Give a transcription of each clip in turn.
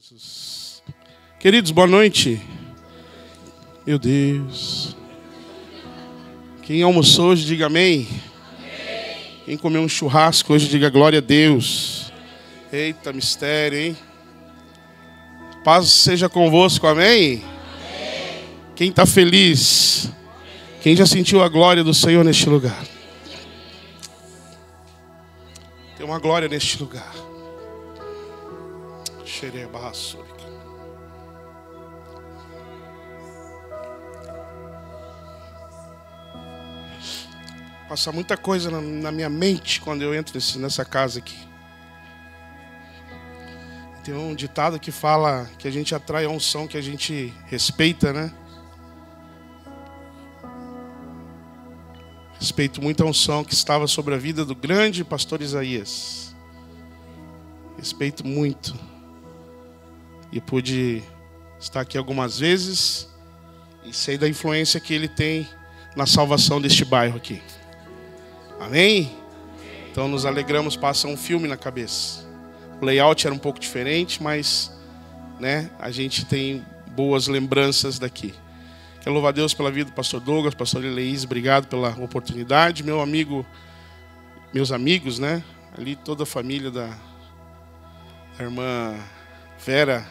Jesus. Queridos, boa noite. Meu Deus. Quem almoçou hoje, diga amém. Amém. Quem comeu um churrasco hoje, diga glória a Deus. Eita, mistério, hein? Paz seja convosco, amém? Amém. Quem está feliz? Quem já sentiu a glória do Senhor neste lugar? Tem uma glória neste lugar. Passa muita coisa na minha mente quando eu entro nessa casa aqui. Tem um ditado que fala que a gente atrai a unção que a gente respeita, né? Respeito muito a unção que estava sobre a vida do grande pastor Isaías. Respeito muito. E pude estar aqui algumas vezes e sei da influência que ele tem na salvação deste bairro aqui. Amém? Então nos alegramos, passa um filme na cabeça. O layout era um pouco diferente, mas né, a gente tem boas lembranças daqui. Quero louvar a Deus pela vida do pastor Douglas, pastor Eleís, obrigado pela oportunidade. Meus amigos, né? Ali toda a família da irmã Vera.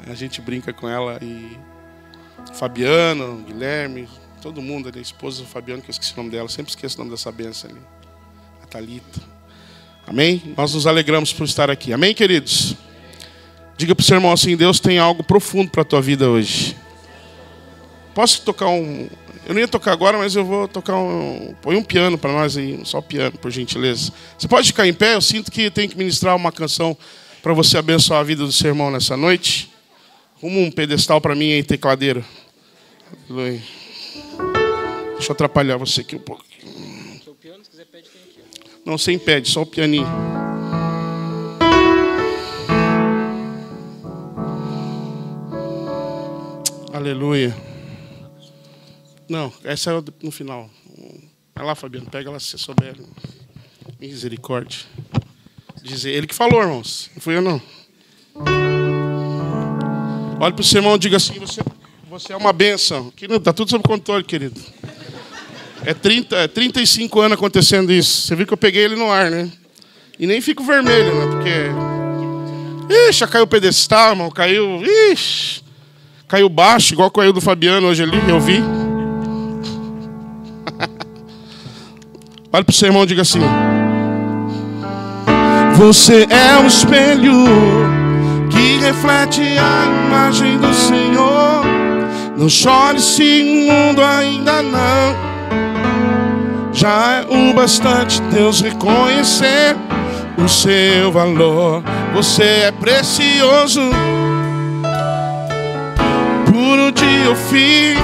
A gente brinca com ela e Fabiano, Guilherme, todo mundo ali, a esposa do Fabiano, que eu esqueci o nome dela, sempre esqueço o nome dessa benção ali. A Thalita. Amém? Nós nos alegramos por estar aqui. Amém, queridos? Diga para o seu irmão assim, Deus tem algo profundo para a tua vida hoje. Posso tocar um... Eu não ia tocar agora, mas eu vou tocar um... Põe um piano para nós aí, só o piano, por gentileza. Você pode ficar em pé? Eu sinto que tem que ministrar uma canção para você abençoar a vida do seu irmão nessa noite. Arruma um pedestal para mim aí, tecladeiro. Aleluia. Deixa eu atrapalhar você aqui um pouco. Seu piano, se quiser, pede, tem aqui. Não, sem pede, só o pianinho. Aleluia. Não, essa é no final. Vai lá, Fabiano, pega ela se você souber. Misericórdia. Dizer, ele que falou, irmãos. Não fui eu, não. Olha para o seu irmão e diga assim, você é uma bênção. Está tudo sob controle, querido. É 35 anos acontecendo isso. Você viu que eu peguei ele no ar, né? E nem fico vermelho, né? Porque... Ixi, já caiu o pedestal, irmão. Caiu... Ixi. Caiu baixo, igual caiu do Fabiano hoje ali, eu vi. Olha para o seu irmão e diga assim. Você é um espelho que reflete a imagem do Senhor. Não chore se o mundo ainda não. Já é o bastante Deus reconhecer o seu valor. Você é precioso, puro de ouvir.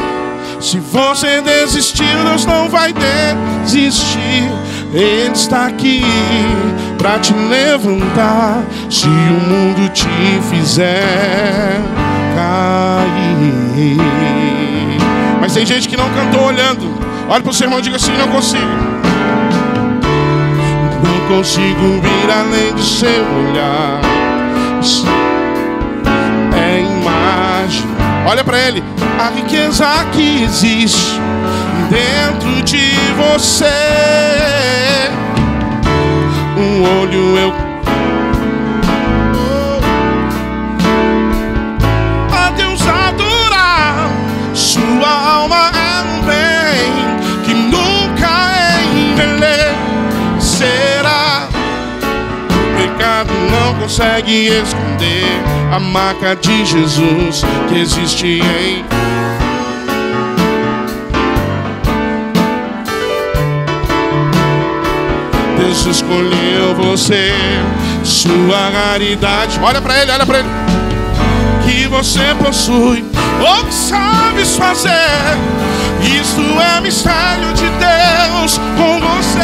Se você desistiu, Deus não vai desistir. Ele está aqui para te levantar. Se o mundo te fizer cair. Mas tem gente que não cantou olhando. Olha para o seu irmão e diga assim, não consigo. Não consigo vir além do seu olhar. É imagem. Olha para ele. A riqueza que existe dentro de você. Um olho eu... A Deus adorar. Sua alma é um bem que nunca envelhecerá. O pecado não consegue esconder a marca de Jesus que existe em... Deus escolheu você, sua raridade. Olha para ele, olha para ele. Que você possui, ou que sabes fazer. Isto é mistério de Deus com você.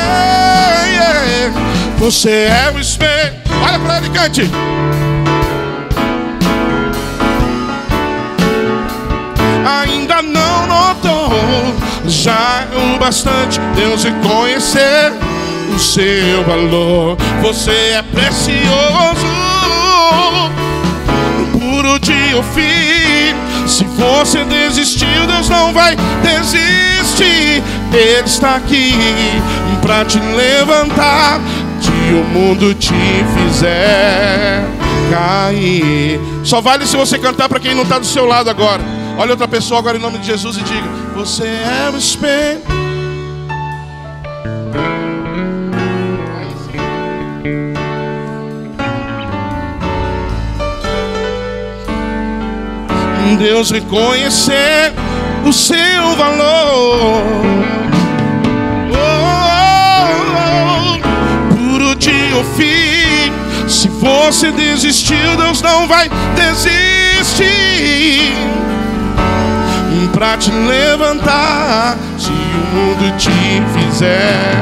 Yeah. Você é o espelho. Olha para ele, cante. Ainda não notou, já é o bastante Deus reconhecer o seu valor. Você é precioso, puro de ouvir. Se você desistiu, Deus não vai desistir. Ele está aqui pra te levantar, se o mundo te fizer cair. Só vale se você cantar para quem não está do seu lado agora. Olha outra pessoa agora em nome de Jesus e diga: você é o espelho. Deus reconhecer o seu valor. Puro de ouvir. Se você desistiu, Deus não vai desistir pra te levantar, se o mundo te fizer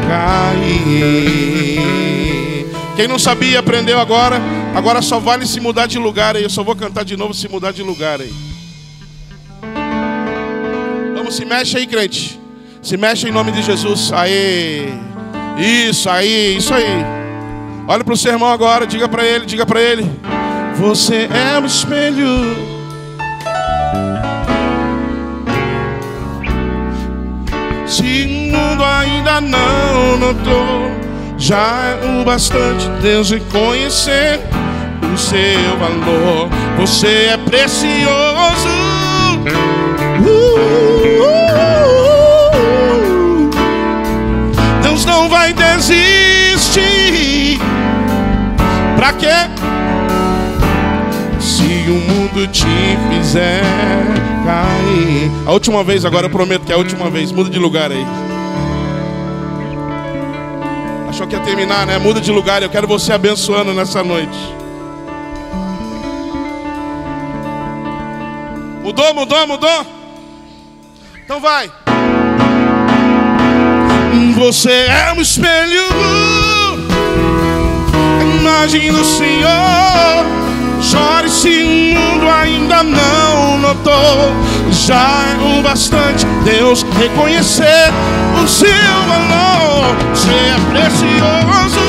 cair. Quem não sabia aprendeu agora. Agora só vale se mudar de lugar aí. Eu só vou cantar de novo se mudar de lugar aí. Vamos, se mexe aí, crente. Se mexe em nome de Jesus. Aê. Isso aí, isso aí. Olha para o seu irmão agora, diga para ele. Você é o espelho. Se o mundo ainda não notou, já é o bastante Deus reconhecer o seu valor. Você é precioso. Deus não vai desistir. Pra quê? Se o mundo te fizer cair. A última vez agora, eu prometo que é a última vez. Muda de lugar aí. Achou que ia terminar, né? Muda de lugar. Eu quero você abençoando nessa noite. Mudou? Então vai. Você é um espelho, a imagem do Senhor. Chore se o mundo ainda não notou, já é o bastante Deus reconhecer o seu valor. Você é precioso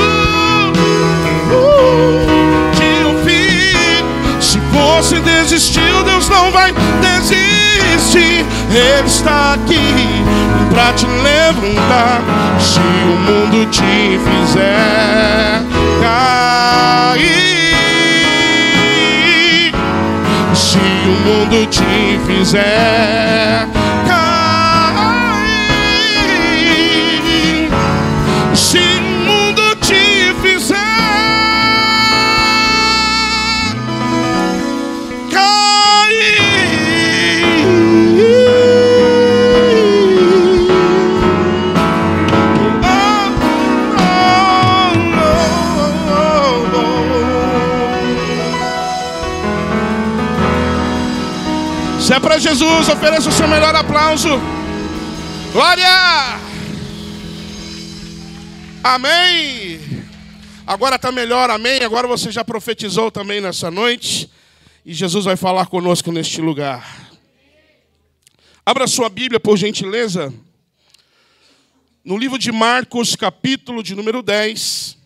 de ouvir. Se você desistiu, Deus não vai desistir. Ele está aqui pra te levantar, se o mundo te fizer cair. Se o mundo te fizer cair. Se o mundo te fizer Se é para Jesus, ofereça o seu melhor aplauso. Glória! Amém! Agora está melhor, amém? Agora você já profetizou também nessa noite. E Jesus vai falar conosco neste lugar. Abra sua Bíblia, por gentileza. No livro de Marcos, capítulo de número 10.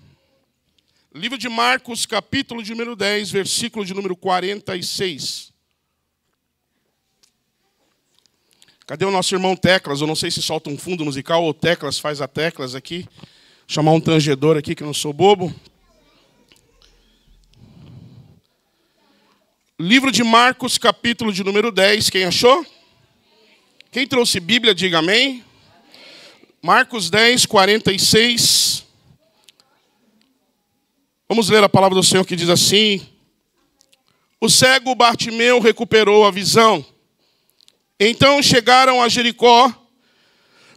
Livro de Marcos, capítulo de número 10, versículo de número 46. Cadê o nosso irmão Teclas? Eu não sei se solta um fundo musical ou Teclas faz a Teclas aqui. Vou chamar um tangedor aqui, que eu não sou bobo. Livro de Marcos, capítulo de número 10. Quem achou? Quem trouxe Bíblia, diga amém. Marcos 10, 46. Vamos ler a palavra do Senhor que diz assim: o cego Bartimeu recuperou a visão. Então chegaram a Jericó.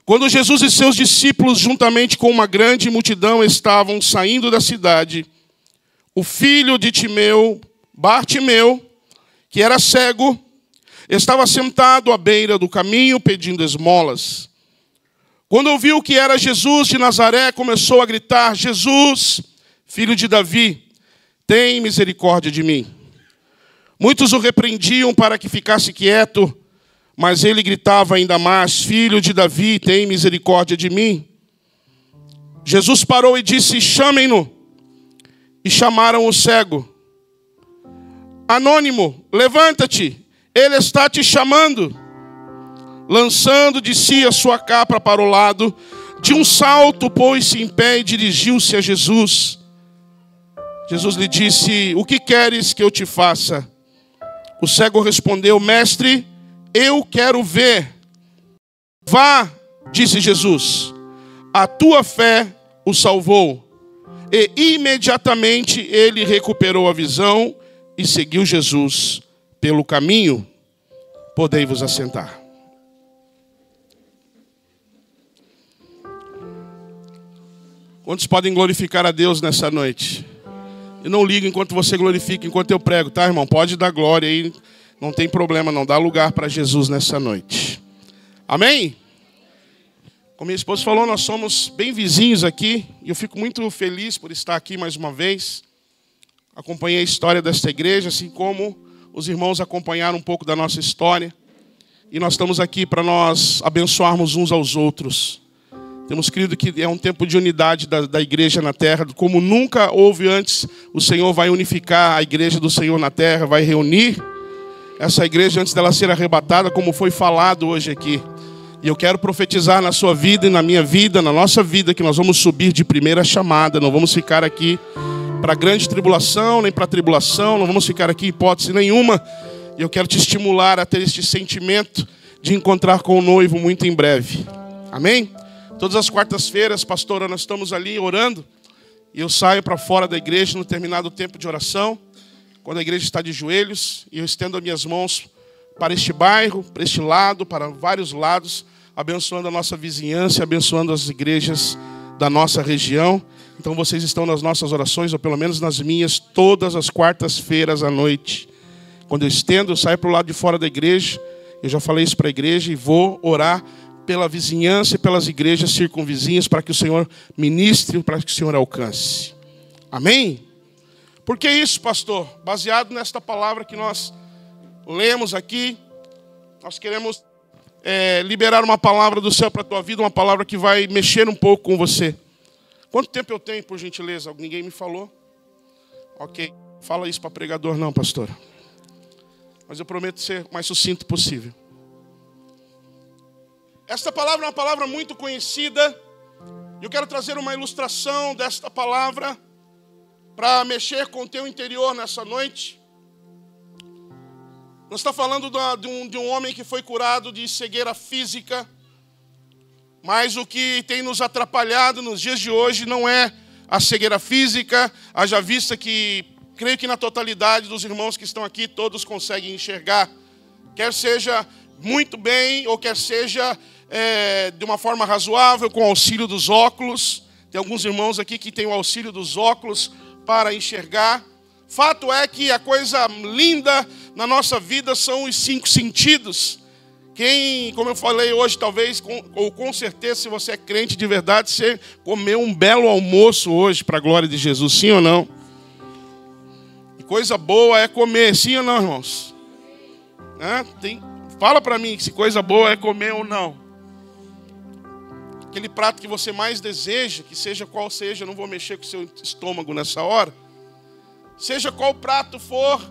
Quando Jesus e seus discípulos, juntamente com uma grande multidão, estavam saindo da cidade, o filho de Timeu, Bartimeu, que era cego, estava sentado à beira do caminho pedindo esmolas. Quando ouviu que era Jesus de Nazaré, começou a gritar: Jesus, filho de Davi, tem misericórdia de mim. Muitos o repreendiam para que ficasse quieto, mas ele gritava ainda mais: Filho de Davi, tem misericórdia de mim. Jesus parou e disse: chamem-no. E chamaram o cego. Anônimo, levanta-te, ele está te chamando. Lançando de si a sua capa para o lado, de um salto pôs-se em pé e dirigiu-se a Jesus. Jesus lhe disse: o que queres que eu te faça? O cego respondeu: mestre, eu quero ver. Vá, disse Jesus, a tua fé o salvou. E imediatamente ele recuperou a visão e seguiu Jesus pelo caminho. Podei vos assentar. Quantos podem glorificar a Deus nessa noite? E não liga enquanto você glorifica, enquanto eu prego, tá, irmão? Pode dar glória aí, não tem problema, não. Dá lugar para Jesus nessa noite. Amém? Como minha esposa falou, nós somos bem vizinhos aqui. E eu fico muito feliz por estar aqui mais uma vez. Acompanhei a história desta igreja, assim como os irmãos acompanharam um pouco da nossa história. E nós estamos aqui para nós abençoarmos uns aos outros. Temos crido que é um tempo de unidade da igreja na terra. Como nunca houve antes, o Senhor vai unificar a igreja do Senhor na terra, vai reunir essa igreja antes dela ser arrebatada, como foi falado hoje aqui. E eu quero profetizar na sua vida e na minha vida, na nossa vida, que nós vamos subir de primeira chamada. Não vamos ficar aqui para grande tribulação, nem para tribulação. Não vamos ficar aqui em hipótese nenhuma. E eu quero te estimular a ter este sentimento de encontrar com o noivo muito em breve. Amém? Todas as quartas-feiras, pastora, nós estamos ali orando. E eu saio para fora da igreja no determinado tempo de oração, quando a igreja está de joelhos, e eu estendo as minhas mãos para este bairro, para este lado, para vários lados, abençoando a nossa vizinhança, abençoando as igrejas da nossa região. Então vocês estão nas nossas orações, ou pelo menos nas minhas, todas as quartas-feiras à noite. Quando eu estendo, eu saio para o lado de fora da igreja, eu já falei isso para a igreja, e vou orar pela vizinhança e pelas igrejas circunvizinhas, para que o Senhor ministre, para que o Senhor alcance. Amém? Por que isso, pastor? Baseado nesta palavra que nós lemos aqui, nós queremos liberar uma palavra do céu para a tua vida, uma palavra que vai mexer um pouco com você. Quanto tempo eu tenho, por gentileza? Ninguém me falou? Ok. Fala isso para pregador não, pastor. Mas eu prometo ser o mais sucinto possível. Esta palavra é uma palavra muito conhecida. Eu quero trazer uma ilustração desta palavra para mexer com o teu interior nessa noite. Nós estamos falando de um homem que foi curado de cegueira física. Mas o que tem nos atrapalhado nos dias de hoje não é a cegueira física. Haja vista que, creio que na totalidade dos irmãos que estão aqui, todos conseguem enxergar. Quer seja muito bem, ou quer seja de uma forma razoável, com o auxílio dos óculos. Tem alguns irmãos aqui que têm o auxílio dos óculos para enxergar. Fato é que a coisa linda na nossa vida são os 5 sentidos. Quem, como eu falei hoje, talvez, ou com certeza, se você é crente de verdade, você comeu um belo almoço hoje, para a glória de Jesus, sim ou não? E coisa boa é comer, sim ou não, irmãos? Fala para mim se coisa boa é comer ou não. Aquele prato que você mais deseja, que seja qual seja, eu não vou mexer com o seu estômago nessa hora. Seja qual prato for,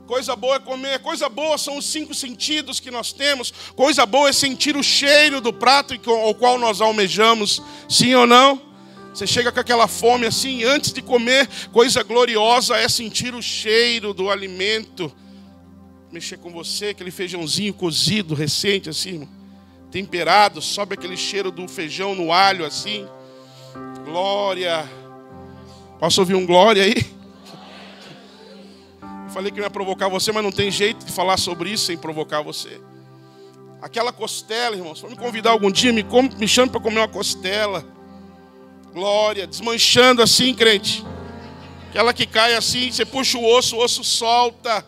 coisa boa é comer. Coisa boa são os 5 sentidos que nós temos. Coisa boa é sentir o cheiro do prato ao qual nós almejamos. Sim ou não? Você chega com aquela fome assim, antes de comer, coisa gloriosa é sentir o cheiro do alimento. Mexer com você, aquele feijãozinho cozido, recente assim, temperado, sobe aquele cheiro do feijão no alho assim. Glória. Posso ouvir um glória aí? Falei que não ia provocar você, mas não tem jeito de falar sobre isso sem provocar você. Aquela costela, irmãos, se for me convidar algum dia, me chame para comer uma costela. Glória, desmanchando assim, crente. Aquela que cai assim, você puxa o osso solta.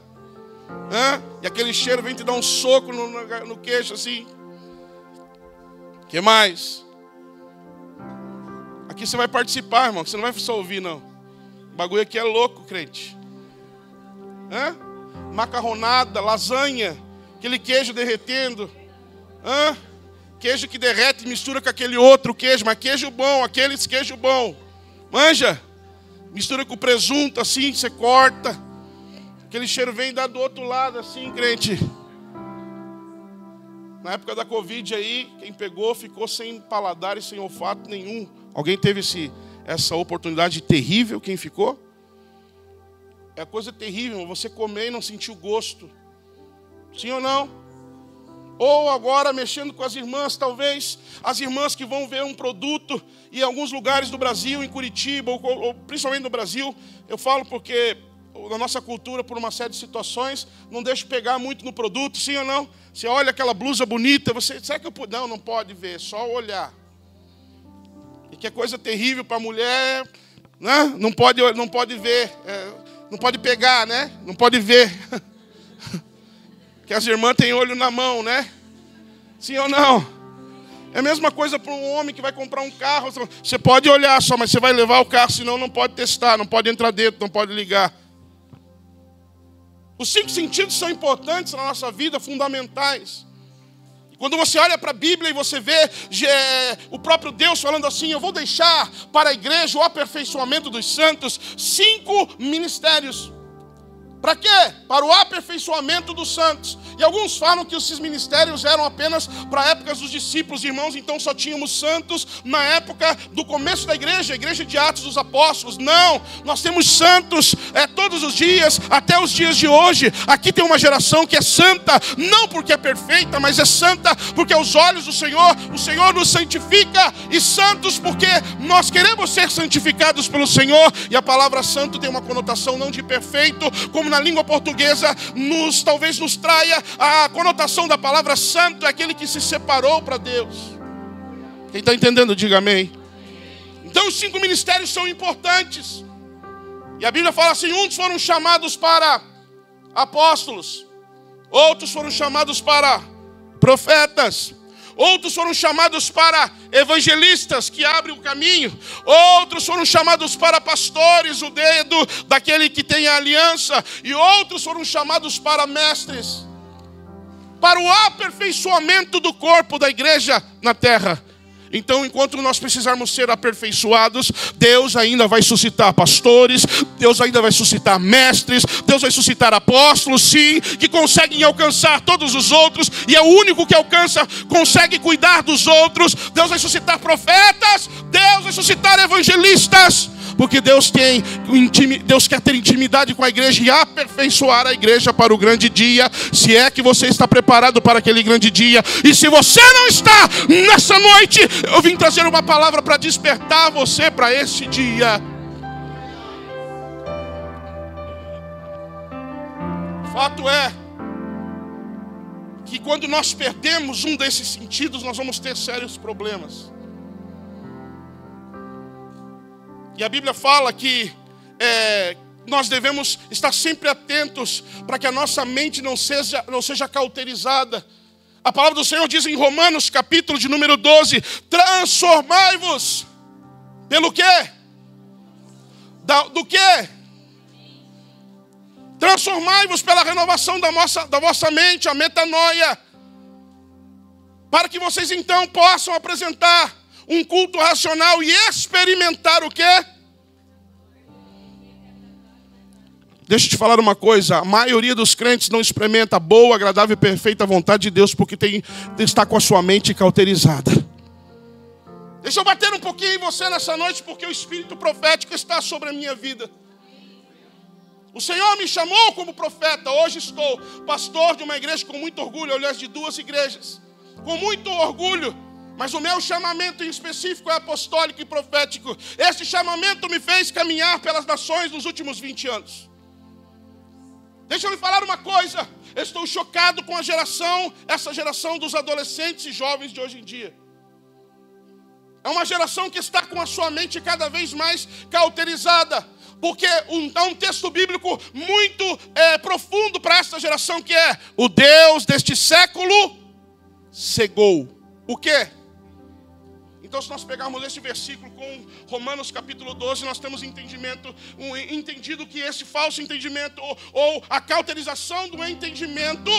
E aquele cheiro vem te dar um soco no queixo assim. O que mais? Aqui você vai participar, irmão, você não vai só ouvir, não. O bagulho aqui é louco, crente. Macarronada, lasanha, aquele queijo derretendo, queijo que derrete mistura com aquele outro queijo, mas queijo bom, aqueles queijo bom. Manja? Mistura com presunto assim, você corta. Aquele cheiro vem do outro lado assim, crente. Na época da Covid aí, quem pegou ficou sem paladar e sem olfato nenhum. Alguém teve essa oportunidade terrível, quem ficou? É coisa terrível, você comer e não sentir o gosto. Sim ou não? Ou agora mexendo com as irmãs, talvez, as irmãs que vão ver um produto em alguns lugares do Brasil, em Curitiba, ou principalmente no Brasil, eu falo porque na nossa cultura, por uma série de situações, não deixa pegar muito no produto, sim ou não? Você olha aquela blusa bonita, será que eu puder? Não pode ver, só olhar. E que é coisa terrível para a mulher, né? Não pode ver, não pode pegar, né? Não pode ver. Que as irmãs têm olho na mão, né? Sim ou não? É a mesma coisa para um homem que vai comprar um carro. Você pode olhar só, mas você vai levar o carro, senão não pode testar, não pode entrar dentro, não pode ligar. Os 5 sentidos são importantes na nossa vida, fundamentais. Quando você olha para a Bíblia e você vê o próprio Deus falando assim, eu vou deixar para a igreja o aperfeiçoamento dos santos, 5 ministérios. Para quê? Para o aperfeiçoamento dos santos. E alguns falam que esses ministérios eram apenas para épocas dos discípulos, irmãos, então só tínhamos santos na época do começo da igreja, a igreja de Atos dos Apóstolos. Não, nós temos santos todos os dias, até os dias de hoje. Aqui tem uma geração que é santa, não porque é perfeita, mas é santa porque aos olhos do Senhor, o Senhor nos santifica, e santos porque nós queremos ser santificados pelo Senhor. E a palavra santo tem uma conotação não de perfeito, como na língua portuguesa talvez nos traia a conotação da palavra santo, é aquele que se separou para Deus. Quem está entendendo, diga amém. Então os 5 ministérios são importantes. E a Bíblia fala assim, uns foram chamados para apóstolos, outros foram chamados para profetas, outros foram chamados para evangelistas, que abrem o caminho. Outros foram chamados para pastores, o dedo daquele que tem a aliança. E outros foram chamados para mestres, para o aperfeiçoamento do corpo da igreja na terra. Então, enquanto nós precisarmos ser aperfeiçoados, Deus ainda vai suscitar pastores, Deus ainda vai suscitar mestres, Deus vai suscitar apóstolos, sim, que conseguem alcançar todos os outros, e é o único que alcança, consegue cuidar dos outros. Deus vai suscitar profetas, Deus vai suscitar evangelistas, porque Deus quer ter intimidade com a igreja e aperfeiçoar a igreja para o grande dia, se é que você está preparado para aquele grande dia. E se você não está, nessa noite eu vim trazer uma palavra para despertar você para esse dia. Fato é que quando nós perdemos um desses sentidos, nós vamos ter sérios problemas. E a Bíblia fala que nós devemos estar sempre atentos para que a nossa mente não seja cauterizada. A palavra do Senhor diz em Romanos, capítulo de número 12, transformai-vos pelo quê? Do quê? Transformai-vos pela renovação da vossa mente, a metanoia, para que vocês então possam apresentar um culto racional e experimentar o quê? Deixa eu te falar uma coisa, a maioria dos crentes não experimenta a boa, agradável e perfeita vontade de Deus porque está com a sua mente cauterizada. Deixa eu bater um pouquinho em você nessa noite, porque o Espírito profético está sobre a minha vida. O Senhor me chamou como profeta, hoje estou pastor de uma igreja com muito orgulho, aliás de 2 igrejas, com muito orgulho. Mas o meu chamamento em específico é apostólico e profético. Este chamamento me fez caminhar pelas nações nos últimos 20 anos. Deixa eu lhe falar uma coisa. Eu estou chocado com essa geração dos adolescentes e jovens de hoje em dia. É uma geração que está com a sua mente cada vez mais cauterizada. Porque há um texto bíblico muito profundo para essa geração, que é: o Deus deste século cegou. O quê? Então, se nós pegarmos esse versículo com Romanos capítulo 12, nós temos entendido que esse falso entendimento, ou a cauterização do entendimento,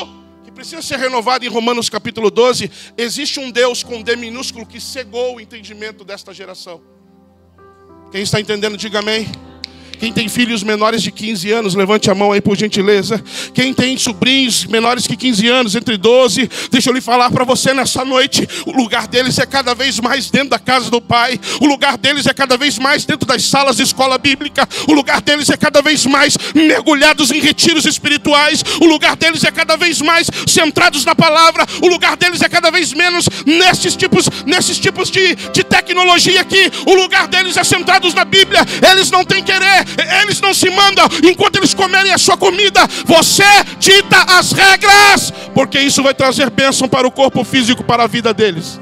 que precisa ser renovado em Romanos capítulo 12. Existe um Deus com D minúsculo que cegou o entendimento desta geração. Quem está entendendo, diga amém. Quem tem filhos menores de 15 anos, levante a mão aí por gentileza. Quem tem sobrinhos menores que 15 anos, entre 12, deixa eu lhe falar para você nessa noite. O lugar deles é cada vez mais dentro da casa do Pai. O lugar deles é cada vez mais dentro das salas de escola bíblica. O lugar deles é cada vez mais mergulhados em retiros espirituais. O lugar deles é cada vez mais centrados na palavra. O lugar deles é cada vez menos nesses tipos de tecnologia aqui. O lugar deles é centrados na Bíblia. Eles não têm querer. Eles não se mandam enquanto eles comerem a sua comida. Você dita as regras, porque isso vai trazer bênção para o corpo físico, para a vida deles.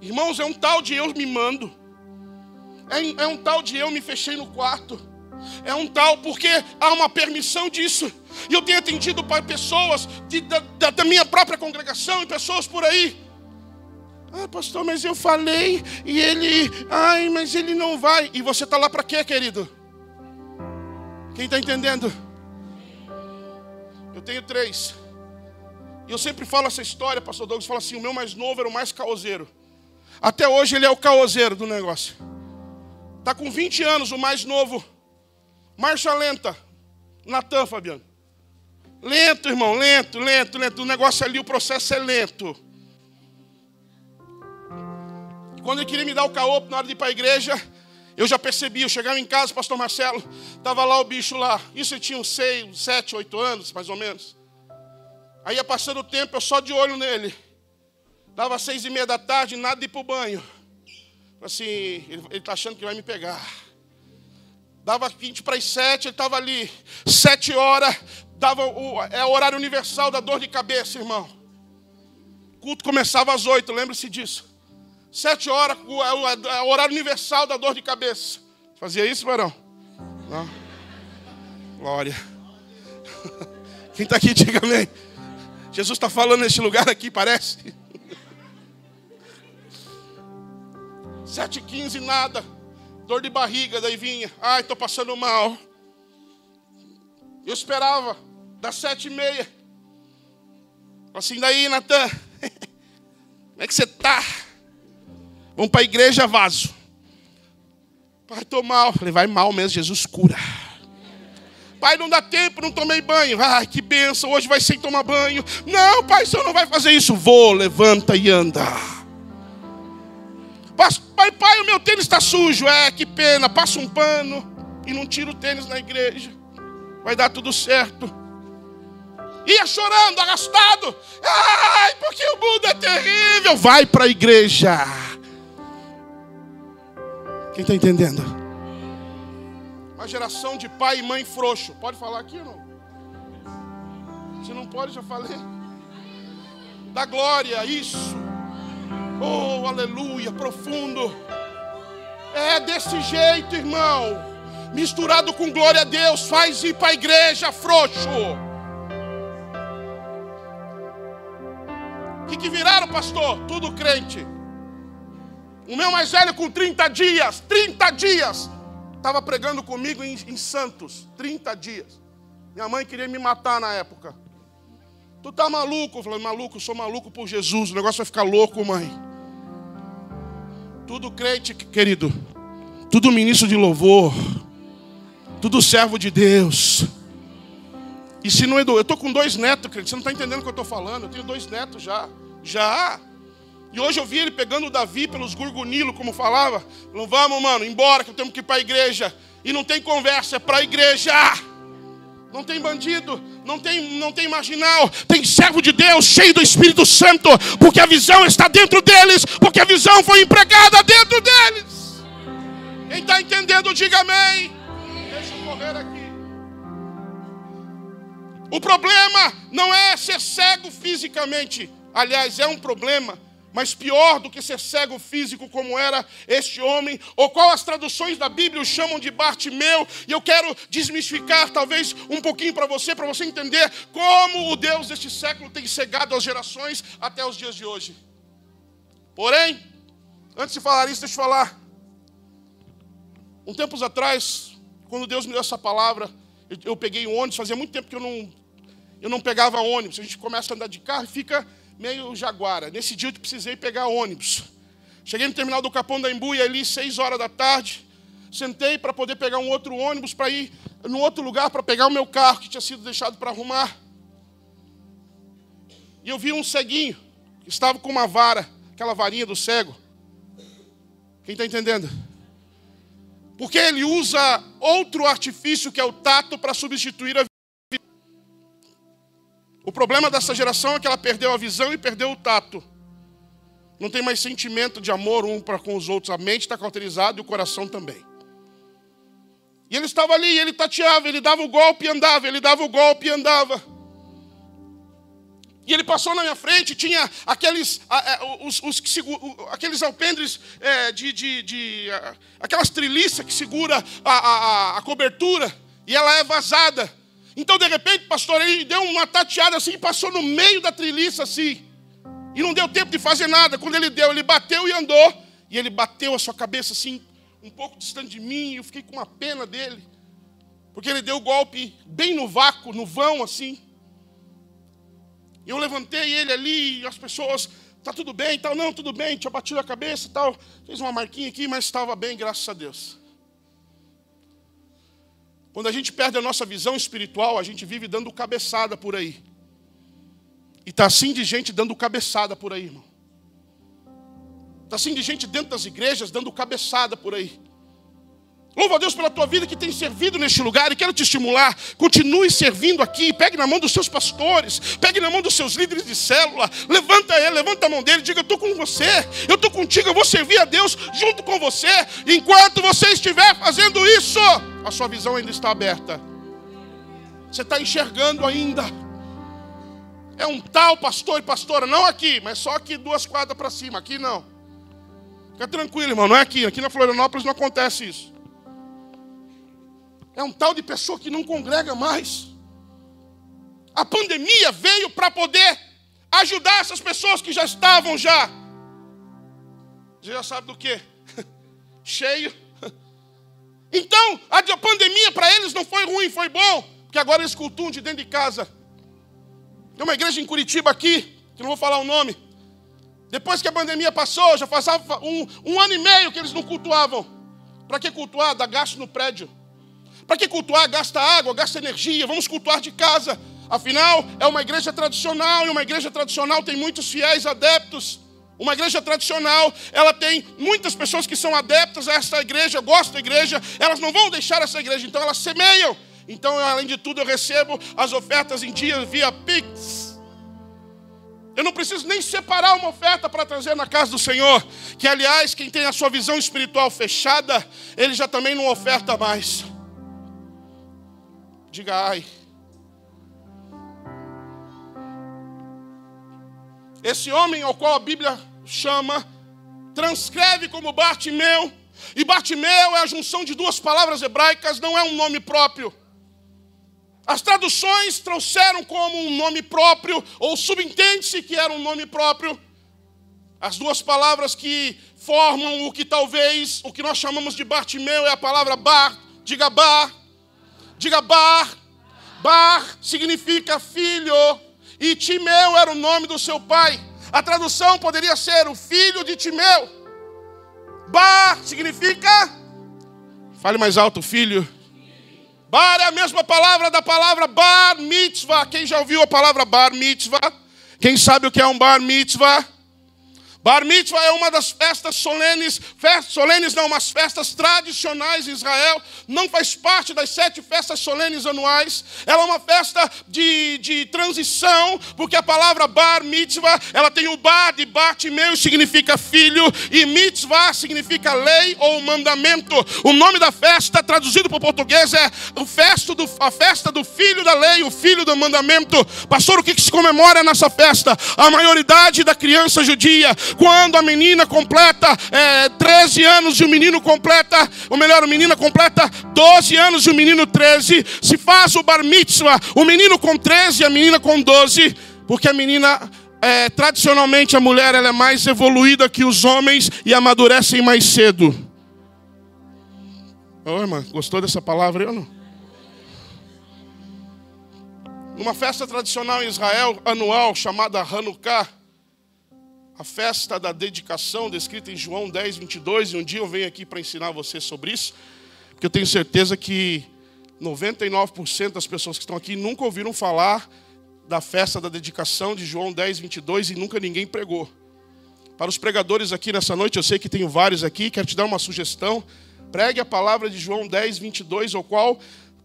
Irmãos, é um tal de eu me mando. É um tal de eu me fechei no quarto. É um tal porque há uma permissão disso. E eu tenho atendido para pessoas da minha própria congregação e pessoas por aí. Ah, pastor, mas eu falei e ele... Ai, mas ele não vai. E você está lá para quê, querido? Quem está entendendo? Eu tenho 3. E eu sempre falo essa história, pastor Douglas fala assim, o meu mais novo era o mais caoseiro. Até hoje ele é o caoseiro do negócio. Está com 20 anos o mais novo. Marcha lenta. Natan, Fabiano. Lento, irmão, lento. O negócio ali, o processo é lento. Quando ele queria me dar o caopo na hora de ir para a igreja, eu já percebi. Eu chegava em casa, pastor Marcelo, estava lá o bicho lá. Isso ele tinha uns 6, 7, 8 anos, mais ou menos. Aí ia passando o tempo, eu só de olho nele. Dava 6:30 da tarde, nada de ir para o banho. Assim, ele está achando que vai me pegar. Dava 20 para as 7, ele estava ali. 7 horas, é o horário universal da dor de cabeça, irmão. O culto começava às 8, lembre-se disso. 7 horas, é o horário universal da dor de cabeça. Fazia isso, varão? Não. Glória. Quem está aqui, diga amém. Jesus está falando nesse lugar aqui, parece. 7h15, nada. Dor de barriga, daí vinha. Ai, estou passando mal. Eu esperava. Das 7h30. Assim, daí, Natan. Como é que você está? Vamos para a igreja, vaso. Pai, estou mal. Falei, vai mal mesmo, Jesus cura. Pai, não dá tempo, não tomei banho. Ai, que bênção, hoje vai sem tomar banho. Não, pai, o senhor não vai fazer isso. Vou, levanta e anda. Pai, o meu tênis está sujo. É, que pena, passa um pano e não tira o tênis na igreja. Vai dar tudo certo. Ia chorando, arrastado. Ai, porque o mundo é terrível. Vai para a igreja. Quem está entendendo? Uma geração de pai e mãe frouxo. Pode falar aqui ou não? Se não pode, já falei. Da glória, isso. Oh, aleluia, profundo. É desse jeito, irmão. Misturado com glória a Deus. Faz ir para a igreja, frouxo. O que viraram, pastor? Tudo crente. O meu mais velho com 30 dias, estava pregando comigo em Santos, 30 dias. Minha mãe queria me matar na época. Tu tá maluco? Eu falei, maluco, eu sou maluco por Jesus, o negócio vai ficar louco, mãe. Tudo crente, querido. Tudo ministro de louvor. Tudo servo de Deus. E se não é eu estou com 2 netos, querido, você não está entendendo o que eu estou falando. Eu tenho 2 netos já. E hoje eu vi ele pegando o Davi pelos gurgunilos, como falava. Falando, vamos, mano, embora que eu tenho que ir para a igreja. E não tem conversa, é para a igreja. Não tem bandido, não tem marginal. Tem servo de Deus, cheio do Espírito Santo. Porque a visão está dentro deles. Porque a visão foi empregada dentro deles. Quem está entendendo, diga amém. Deixa eu correr aqui. O problema não é ser cego fisicamente. Aliás, é um problema. Mas pior do que ser cego físico como era este homem, ou qual as traduções da Bíblia o chamam de Bartimeu, e eu quero desmistificar talvez um pouquinho para você entender como o Deus deste século tem cegado as gerações até os dias de hoje. Porém, antes de falar isso, deixa eu falar. Um tempos atrás, quando Deus me deu essa palavra, eu peguei um ônibus. Fazia muito tempo que eu não pegava ônibus. A gente começa a andar de carro e fica meio jaguara. Nesse dia eu precisei pegar ônibus. Cheguei no terminal do Capão da Embu, ali 6 horas da tarde. Sentei para poder pegar um outro ônibus para ir num outro lugar para pegar o meu carro que tinha sido deixado para arrumar. E eu vi um ceguinho que estava com uma vara, aquela varinha do cego. Quem está entendendo? Porque ele usa outro artifício que é o tato para substituir a visão. O problema dessa geração é que ela perdeu a visão e perdeu o tato. Não tem mais sentimento de amor um para com os outros. A mente está cauterizada e o coração também. E ele estava ali, ele tateava, ele dava o golpe e andava, ele dava o golpe e andava. E ele passou na minha frente, tinha aqueles alpendres aquelas treliças que segura a cobertura, e ela é vazada. Então, de repente, pastor, ele deu uma tateada assim, passou no meio da treliça assim, e não deu tempo de fazer nada. Quando ele deu, ele bateu e andou, e ele bateu a sua cabeça assim, um pouco distante de mim, e eu fiquei com uma pena dele, porque ele deu o golpe bem no vácuo, no vão assim. Eu levantei ele ali, e as pessoas, tá tudo bem e tal. Não, tudo bem, tinha batido a cabeça e tal. Fez uma marquinha aqui, mas estava bem, graças a Deus. Quando a gente perde a nossa visão espiritual, a gente vive dando cabeçada por aí. E está assim de gente dando cabeçada por aí, irmão. Está assim de gente dentro das igrejas dando cabeçada por aí. Louva a Deus pela tua vida que tem servido neste lugar, e quero te estimular. Continue servindo aqui. Pegue na mão dos seus pastores, pegue na mão dos seus líderes de célula. Levanta ele, levanta a mão dele, diga: eu estou com você, eu estou contigo, eu vou servir a Deus junto com você. Enquanto você estiver fazendo isso, a sua visão ainda está aberta. Você está enxergando ainda. É um tal pastor e pastora, não aqui, mas só aqui 2 quadras para cima, aqui não. Fica tranquilo, irmão, não é aqui. Aqui na Florianópolis não acontece isso. É um tal de pessoa que não congrega mais. A pandemia veio para poder ajudar essas pessoas que já estavam já. Você já sabe do quê? Cheio. Então, a pandemia para eles não foi ruim, foi bom. Porque agora eles cultuam de dentro de casa. Tem uma igreja em Curitiba aqui, que não vou falar o nome. Depois que a pandemia passou, já passava um ano e meio que eles não cultuavam. Para que cultuar? Dá gasto no prédio. Para que cultuar? Gasta água, gasta energia. Vamos cultuar de casa. Afinal, é uma igreja tradicional, e uma igreja tradicional tem muitos fiéis adeptos. Uma igreja tradicional, ela tem muitas pessoas que são adeptas a essa igreja, gostam da igreja, elas não vão deixar essa igreja, então elas semeiam. Então, além de tudo, eu recebo as ofertas em dia via Pix. Eu não preciso nem separar uma oferta para trazer na casa do Senhor. Que, aliás, quem tem a sua visão espiritual fechada, ele já também não oferta mais. Diga ai. Esse homem ao qual a Bíblia chama, transcreve como Bartimeu. E Bartimeu é a junção de 2 palavras hebraicas, não é um nome próprio. As traduções trouxeram como um nome próprio, ou subentende-se que era um nome próprio. As 2 palavras que formam o que talvez, o que nós chamamos de Bartimeu, é a palavra bar. Diga bar. Diga bar. Bar significa filho. E Timeu era o nome do seu pai. A tradução poderia ser o filho de Timeu. Bar significa, fale mais alto, filho. Bar é a mesma palavra da palavra bar mitzvah. Quem já ouviu a palavra bar mitzvah? Quem sabe o que é um bar mitzvah? Bar mitzvah é uma das festas solenes, umas festas tradicionais em Israel. Não faz parte das 7 festas solenes anuais. Ela é uma festa de transição, porque a palavra bar mitzvah, ela tem o bar de Bartimeu, significa filho, e mitzvah significa lei ou mandamento. O nome da festa, traduzido para o português, é a festa do filho da lei, o filho do mandamento. Pastor, o que se comemora nessa festa? A maioridade da criança judia. Quando a menina completa 13 anos e o menino completa, ou melhor, a menina completa 12 anos e o menino 13, se faz o bar mitzvah, o menino com 13 e a menina com 12, porque a menina, tradicionalmente a mulher, ela é mais evoluída que os homens e amadurecem mais cedo. Ô, irmã, gostou dessa palavra aí ou não? Numa festa tradicional em Israel, anual, chamada Hanukkah, a festa da dedicação, descrita em João 10, 22, e um dia eu venho aqui para ensinar você sobre isso, porque eu tenho certeza que 99% das pessoas que estão aqui nunca ouviram falar da festa da dedicação de João 10, 22 e nunca ninguém pregou. Para os pregadores aqui nessa noite, eu sei que tenho vários aqui, quero te dar uma sugestão. Pregue a palavra de João 10, 22, o qual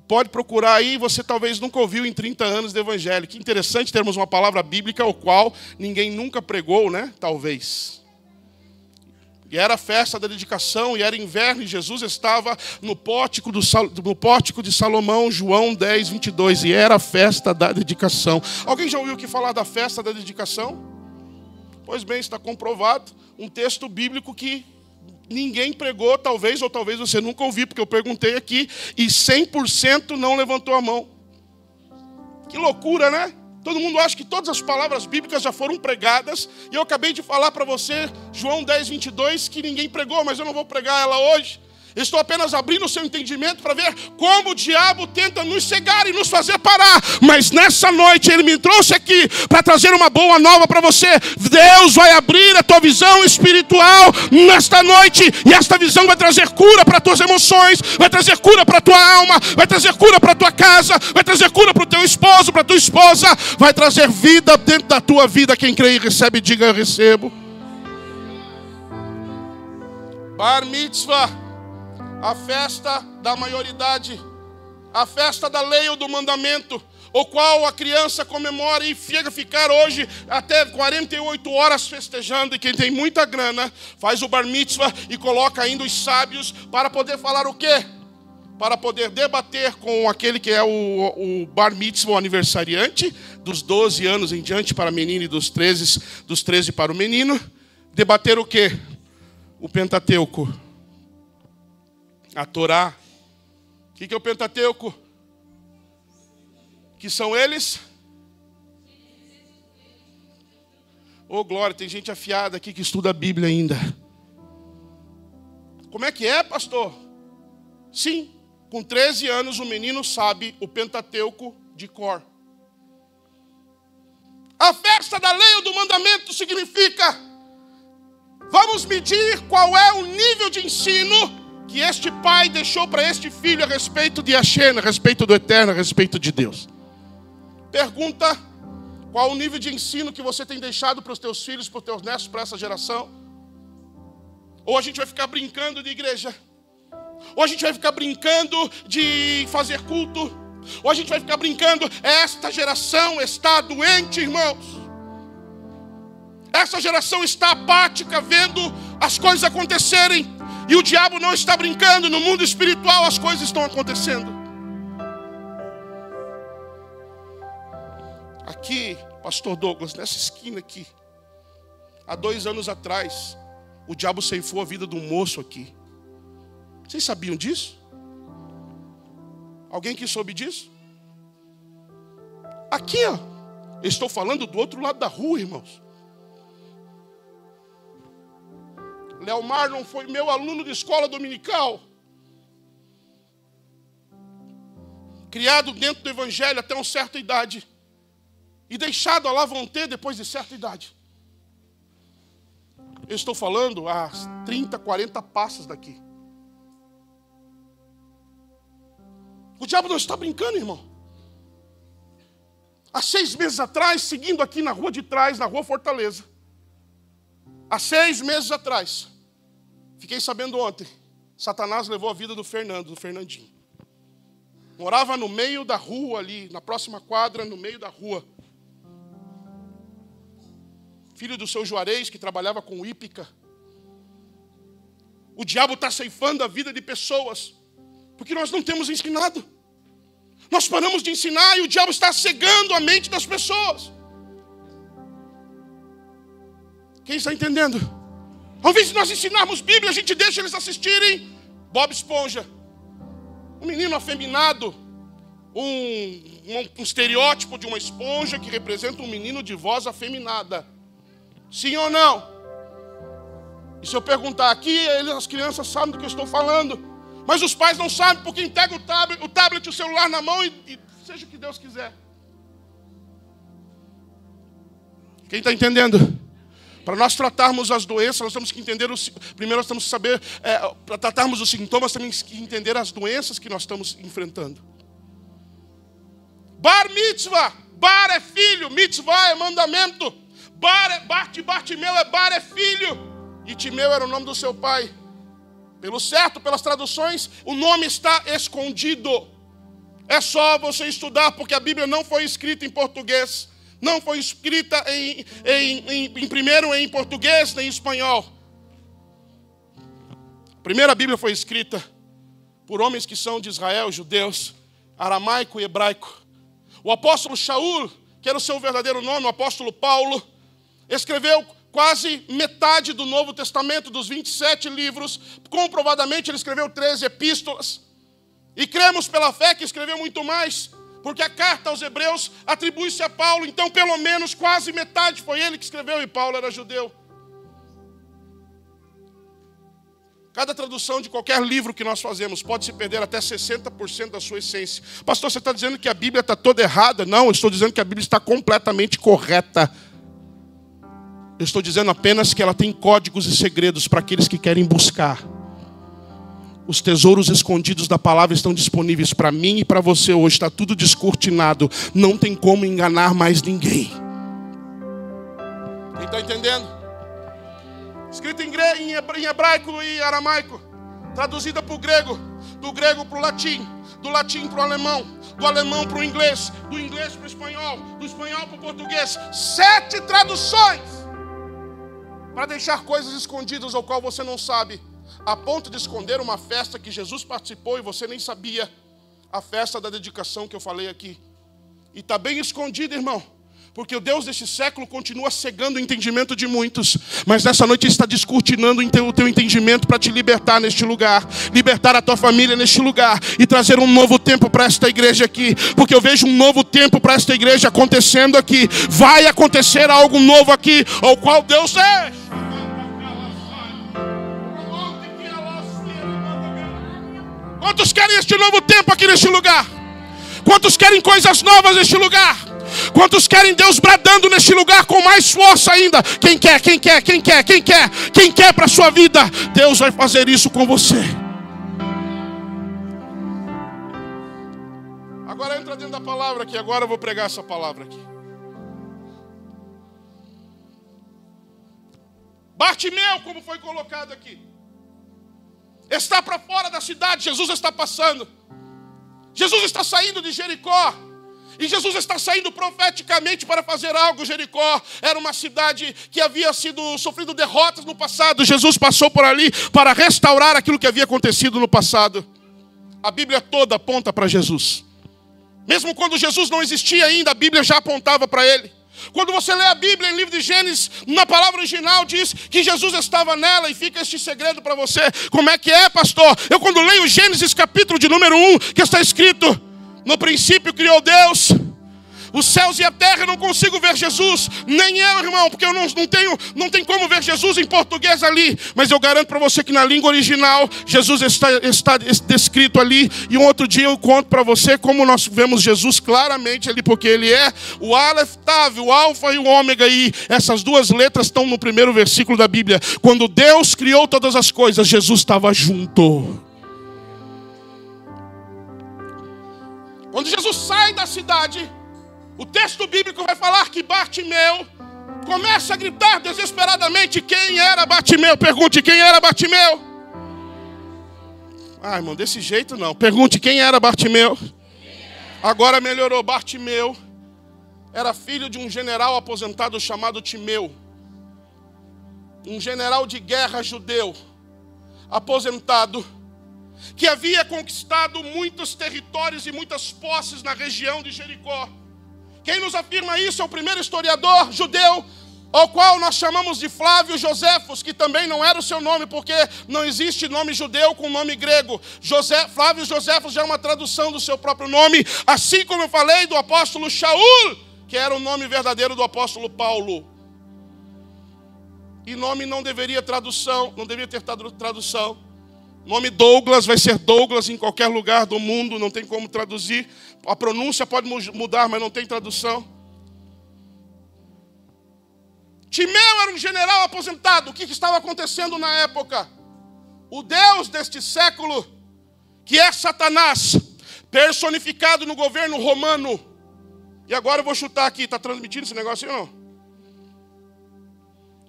pode procurar aí, você talvez nunca ouviu em 30 anos de evangelho. Que interessante termos uma palavra bíblica, o qual ninguém nunca pregou, né? Talvez. E era a festa da dedicação, e era inverno, e Jesus estava no pórtico de Salomão, João 10, 22, e era a festa da dedicação. Alguém já ouviu falar da festa da dedicação? Pois bem, está comprovado, um texto bíblico que ninguém pregou, talvez, ou talvez você nunca ouviu, porque eu perguntei aqui, e 100% não levantou a mão. Que loucura, né? Todo mundo acha que todas as palavras bíblicas já foram pregadas, e eu acabei de falar para você, João 10, 22, que ninguém pregou, mas eu não vou pregar ela hoje. Estou apenas abrindo o seu entendimento para ver como o diabo tenta nos cegar e nos fazer parar. Mas nessa noite ele me trouxe aqui para trazer uma boa nova para você. Deus vai abrir a tua visão espiritual nesta noite. E esta visão vai trazer cura para as tuas emoções, vai trazer cura para a tua alma, vai trazer cura para a tua casa, vai trazer cura para o teu esposo, para a tua esposa, vai trazer vida dentro da tua vida. Quem crê e recebe, diga eu recebo. Bar mitzvah, a festa da maioridade, a festa da lei ou do mandamento, o qual a criança comemora e ficar hoje até 48 horas festejando. E quem tem muita grana faz o bar mitzvah e coloca ainda os sábios para poder falar o quê? Para poder debater com aquele que é o bar mitzvah, o aniversariante, dos 12 anos em diante para a menina e dos 13 para o menino. Debater o quê? O Pentateuco. A Torá. O que é o Pentateuco? Que são eles? Oh, glória, tem gente afiada aqui que estuda a Bíblia ainda. Como é que é, pastor? Sim, com 13 anos o menino sabe o Pentateuco de cor. A festa da lei ou do mandamento significa: vamos medir qual é o nível de ensino que este pai deixou para este filho a respeito de Hashem, a respeito do eterno, a respeito de Deus. Pergunta: qual o nível de ensino que você tem deixado para os teus filhos, para os teus netos, para essa geração? Ou a gente vai ficar brincando de igreja? Ou a gente vai ficar brincando de fazer culto? Ou a gente vai ficar brincando? Esta geração está doente, irmãos. Essa geração está apática, vendo as coisas acontecerem. E o diabo não está brincando, no mundo espiritual as coisas estão acontecendo. Aqui, pastor Douglas, nessa esquina aqui, há 2 anos atrás, o diabo ceifou a vida de um moço aqui. Vocês sabiam disso? Alguém que soube disso? Aqui, ó, eu estou falando do outro lado da rua, irmãos. Leomar não foi meu aluno de escola dominical. Criado dentro do evangelho até uma certa idade. E deixado a lá vão ter depois de certa idade. Eu estou falando a 30, 40 passos daqui. O diabo não está brincando, irmão. Há 6 meses atrás, seguindo aqui na rua de trás, na rua Fortaleza. Há 6 meses atrás, fiquei sabendo ontem, Satanás levou a vida do Fernandinho. Morava no meio da rua ali, na próxima quadra, no meio da rua. Filho do seu Juarez, que trabalhava com hípica. O diabo está ceifando a vida de pessoas, porque nós não temos ensinado. Nós paramos de ensinar e o diabo está cegando a mente das pessoas. Quem está entendendo? Ao invés de nós ensinarmos Bíblia, a gente deixa eles assistirem Bob Esponja. Um menino afeminado, um estereótipo de uma esponja que representa um menino de voz afeminada. Sim ou não? E se eu perguntar aqui, as crianças sabem do que eu estou falando. Mas os pais não sabem porque entrega o tablet, o celular na mão e seja o que Deus quiser. Quem está entendendo? Para nós tratarmos as doenças, nós temos que entender, primeiro nós temos que saber, para tratarmos os sintomas, temos que entender as doenças que nós estamos enfrentando. Bar mitzvah, bar é filho, mitzvah é mandamento. Bartimeu é bar é filho. E Timeu era o nome do seu pai. Pelo certo, pelas traduções, o nome está escondido. É só você estudar, porque a Bíblia não foi escrita em português. Não foi escrita primeiro em português nem em espanhol. A primeira Bíblia foi escrita por homens que são de Israel, judeus, aramaico e hebraico. O apóstolo Shaul, que era o seu verdadeiro nome, o apóstolo Paulo, escreveu quase metade do Novo Testamento, dos 27 livros. Comprovadamente ele escreveu 13 epístolas. E cremos pela fé que escreveu muito mais, porque a carta aos Hebreus atribui-se a Paulo. Então pelo menos quase metade foi ele que escreveu, e Paulo era judeu. Cada tradução de qualquer livro que nós fazemos pode se perder até 60% da sua essência. Pastor, você está dizendo que a Bíblia está toda errada? Não, eu estou dizendo que a Bíblia está completamente correta. Eu estou dizendo apenas que ela tem códigos e segredos para aqueles que querem buscar. Os tesouros escondidos da palavra estão disponíveis para mim e para você hoje. Está tudo descortinado. Não tem como enganar mais ninguém. Quem está entendendo? Escrito em hebraico e aramaico. Traduzida para o grego. Do grego para o latim. Do latim para o alemão. Do alemão para o inglês. Do inglês para o espanhol. Do espanhol para o português. 7 traduções. Para deixar coisas escondidas ao qual você não sabe. A ponto de esconder uma festa que Jesus participou e você nem sabia. A festa da dedicação que eu falei aqui. E está bem escondido, irmão. Porque o Deus deste século continua cegando o entendimento de muitos. Mas nessa noite Ele está descortinando o teu entendimento para te libertar neste lugar. Libertar a tua família neste lugar. E trazer um novo tempo para esta igreja aqui. Porque eu vejo um novo tempo para esta igreja acontecendo aqui. Vai acontecer algo novo aqui. Ao qual Deus é. Quantos querem este novo tempo aqui neste lugar? Quantos querem coisas novas neste lugar? Quantos querem Deus bradando neste lugar com mais força ainda? Quem quer? Quem quer? Quem quer? Quem quer? Quem quer para a sua vida? Deus vai fazer isso com você. Agora entra dentro da palavra aqui. Agora eu vou pregar essa palavra aqui. Bartimeu, como foi colocado aqui, está para fora da cidade. Jesus está passando. Jesus está saindo de Jericó. E Jesus está saindo profeticamente para fazer algo. Jericó era uma cidade que havia sofrido derrotas no passado. Jesus passou por ali para restaurar aquilo que havia acontecido no passado. A Bíblia toda aponta para Jesus. Mesmo quando Jesus não existia ainda, a Bíblia já apontava para ele. Quando você lê a Bíblia em livro de Gênesis, na palavra original diz que Jesus estava nela, e fica este segredo para você. Como é que é, pastor? Eu quando leio Gênesis capítulo de número 1, que está escrito: no princípio criou Deus os céus e a terra. Eu não consigo ver Jesus, nem eu, irmão, porque eu não tenho como ver Jesus em português ali. Mas eu garanto para você que na língua original Jesus está descrito ali. E um outro dia eu conto para você como nós vemos Jesus claramente ali, porque ele é o Aleph Tav, o Alfa e o Ômega. E essas duas letras estão no primeiro versículo da Bíblia. Quando Deus criou todas as coisas, Jesus estava junto. Quando Jesus sai da cidade, o texto bíblico vai falar que Bartimeu começa a gritar desesperadamente. Quem era Bartimeu? Pergunte, quem era Bartimeu? Ah, irmão, desse jeito não. Pergunte, quem era Bartimeu? Agora melhorou. Bartimeu era filho de um general aposentado chamado Timeu. Um general de guerra judeu, aposentado, que havia conquistado muitos territórios e muitas posses na região de Jericó. Quem nos afirma isso é o primeiro historiador judeu, ao qual nós chamamos de Flávio Joséfos, que também não era o seu nome, porque não existe nome judeu com nome grego. Flávio Joséfos já é uma tradução do seu próprio nome, assim como eu falei do apóstolo Shaul, que era o nome verdadeiro do apóstolo Paulo. E nome não deveria ter tradução. O nome Douglas vai ser Douglas em qualquer lugar do mundo, não tem como traduzir. A pronúncia pode mudar, mas não tem tradução. Timeu era um general aposentado. O que estava acontecendo na época? O Deus deste século, que é Satanás, personificado no governo romano. E agora eu vou chutar aqui, está transmitindo esse negócio aí ou não?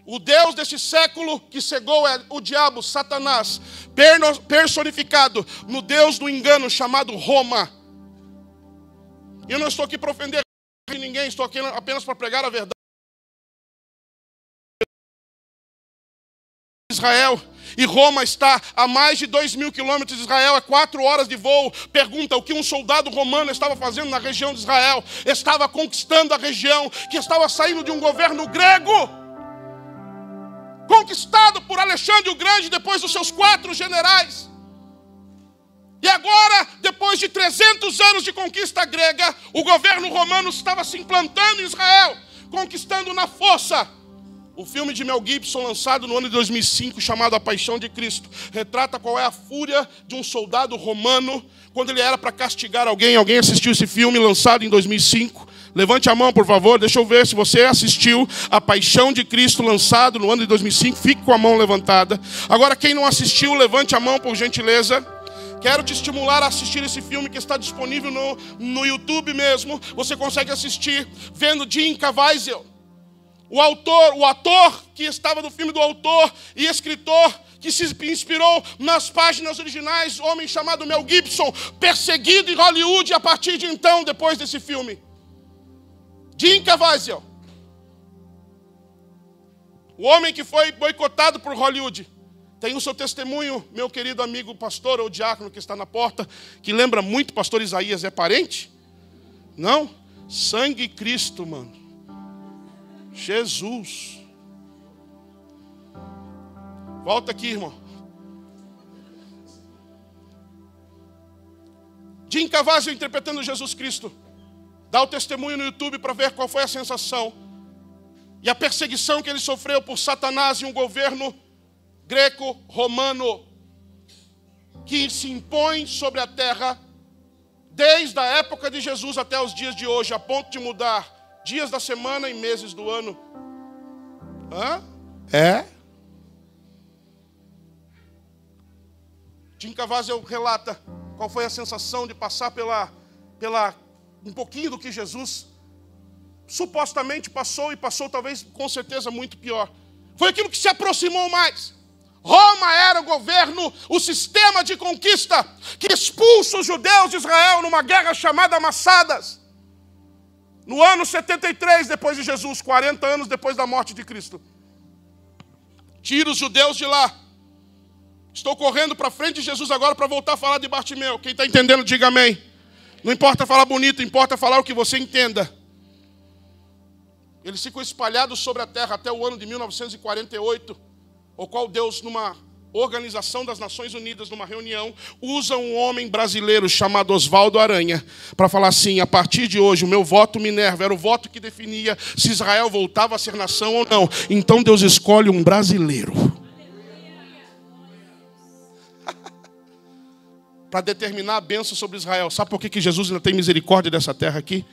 O Deus deste século que cegou é o diabo, Satanás, personificado no Deus do engano chamado Roma. Eu não estou aqui para ofender ninguém, estou aqui apenas para pregar a verdade. Israel, e Roma está a mais de 2.000 quilômetros de Israel, é 4 horas de voo. Pergunta, o que um soldado romano estava fazendo na região de Israel? Estava conquistando a região que estava saindo de um governo grego, conquistado por Alexandre o Grande depois dos seus 4 generais. E agora, depois de 300 anos de conquista grega, o governo romano estava se implantando em Israel, conquistando na força. O filme de Mel Gibson, lançado no ano de 2005, chamado A Paixão de Cristo, retrata qual é a fúria de um soldado romano quando ele era para castigar alguém. Alguém assistiu esse filme, lançado em 2005? Levante a mão, por favor. Deixa eu ver se você assistiu A Paixão de Cristo, lançado no ano de 2005. Fique com a mão levantada. Agora, quem não assistiu, levante a mão, por gentileza. Quero te estimular a assistir esse filme que está disponível no YouTube mesmo. Você consegue assistir vendo Jim Caviezel. O ator que estava no filme do autor e escritor que se inspirou nas páginas originais, homem chamado Mel Gibson, perseguido em Hollywood a partir de então, depois desse filme. Jim Caviezel. O homem que foi boicotado por Hollywood. Tem o seu testemunho, meu querido amigo pastor ou diácono que está na porta, que lembra muito pastor Isaías. É parente? Não? Sangue Cristo, mano. Jesus. Volta aqui, irmão. Jim Caviezel interpretando Jesus Cristo. Dá o testemunho no YouTube para ver qual foi a sensação e a perseguição que ele sofreu por Satanás e um governo greco-romano que se impõe sobre a terra desde a época de Jesus até os dias de hoje, a ponto de mudar dias da semana e meses do ano. Hã? É? Jim Caviezel relata qual foi a sensação de passar pela um pouquinho do que Jesus supostamente passou, e passou talvez com certeza muito pior. Foi aquilo que se aproximou mais. Roma era o governo, o sistema de conquista que expulsa os judeus de Israel numa guerra chamada Massadas. No ano 73 depois de Jesus, 40 anos depois da morte de Cristo. Tira os judeus de lá. Estou correndo para frente de Jesus agora para voltar a falar de Bartimeu. Quem está entendendo, diga amém. Não importa falar bonito, importa falar o que você entenda. Eles ficam espalhados sobre a terra até o ano de 1948, o qual Deus, numa Organização das Nações Unidas, numa reunião, usa um homem brasileiro chamado Oswaldo Aranha para falar assim: a partir de hoje o meu voto Minerva era o voto que definia se Israel voltava a ser nação ou não. Então Deus escolhe um brasileiro para determinar a bênção sobre Israel. Sabe por que Jesus ainda tem misericórdia dessa terra aqui?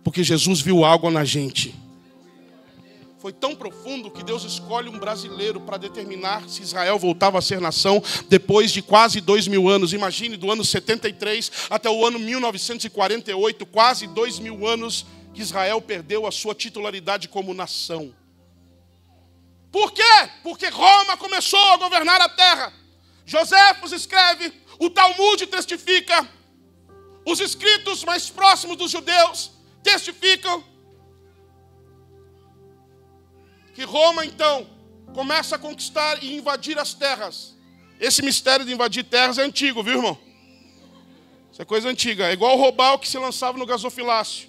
Porque Jesus viu algo na gente. Foi tão profundo que Deus escolhe um brasileiro para determinar se Israel voltava a ser nação depois de quase 2.000 anos. Imagine, do ano 73 até o ano 1948, quase 2.000 anos que Israel perdeu a sua titularidade como nação. Por quê? Porque Roma começou a governar a terra. Joséfos escreve, o Talmud testifica, os escritos mais próximos dos judeus testificam que Roma, então, começa a conquistar e invadir as terras. Esse mistério de invadir terras é antigo, viu, irmão? Isso é coisa antiga. É igual roubar o que se lançava no gasofilácio.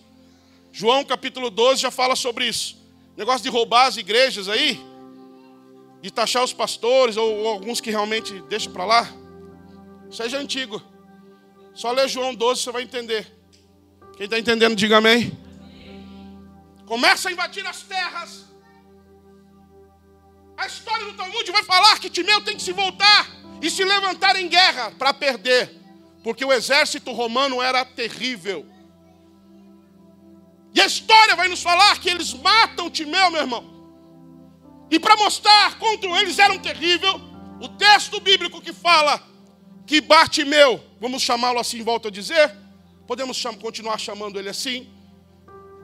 João, capítulo 12, já fala sobre isso. Negócio de roubar as igrejas aí, de taxar os pastores, ou alguns que realmente deixam para lá. Isso aí já é antigo. Só ler João 12, você vai entender. Quem está entendendo, diga amém. Começa a invadir as terras. A história do Talmud vai falar que Timeu tem que se voltar e se levantar em guerra para perder, porque o exército romano era terrível. E a história vai nos falar que eles matam Timeu, meu irmão. E para mostrar quanto eles eram terríveis, o texto bíblico que fala que Bartimeu, vamos chamá-lo assim, volto a dizer, podemos continuar chamando ele assim,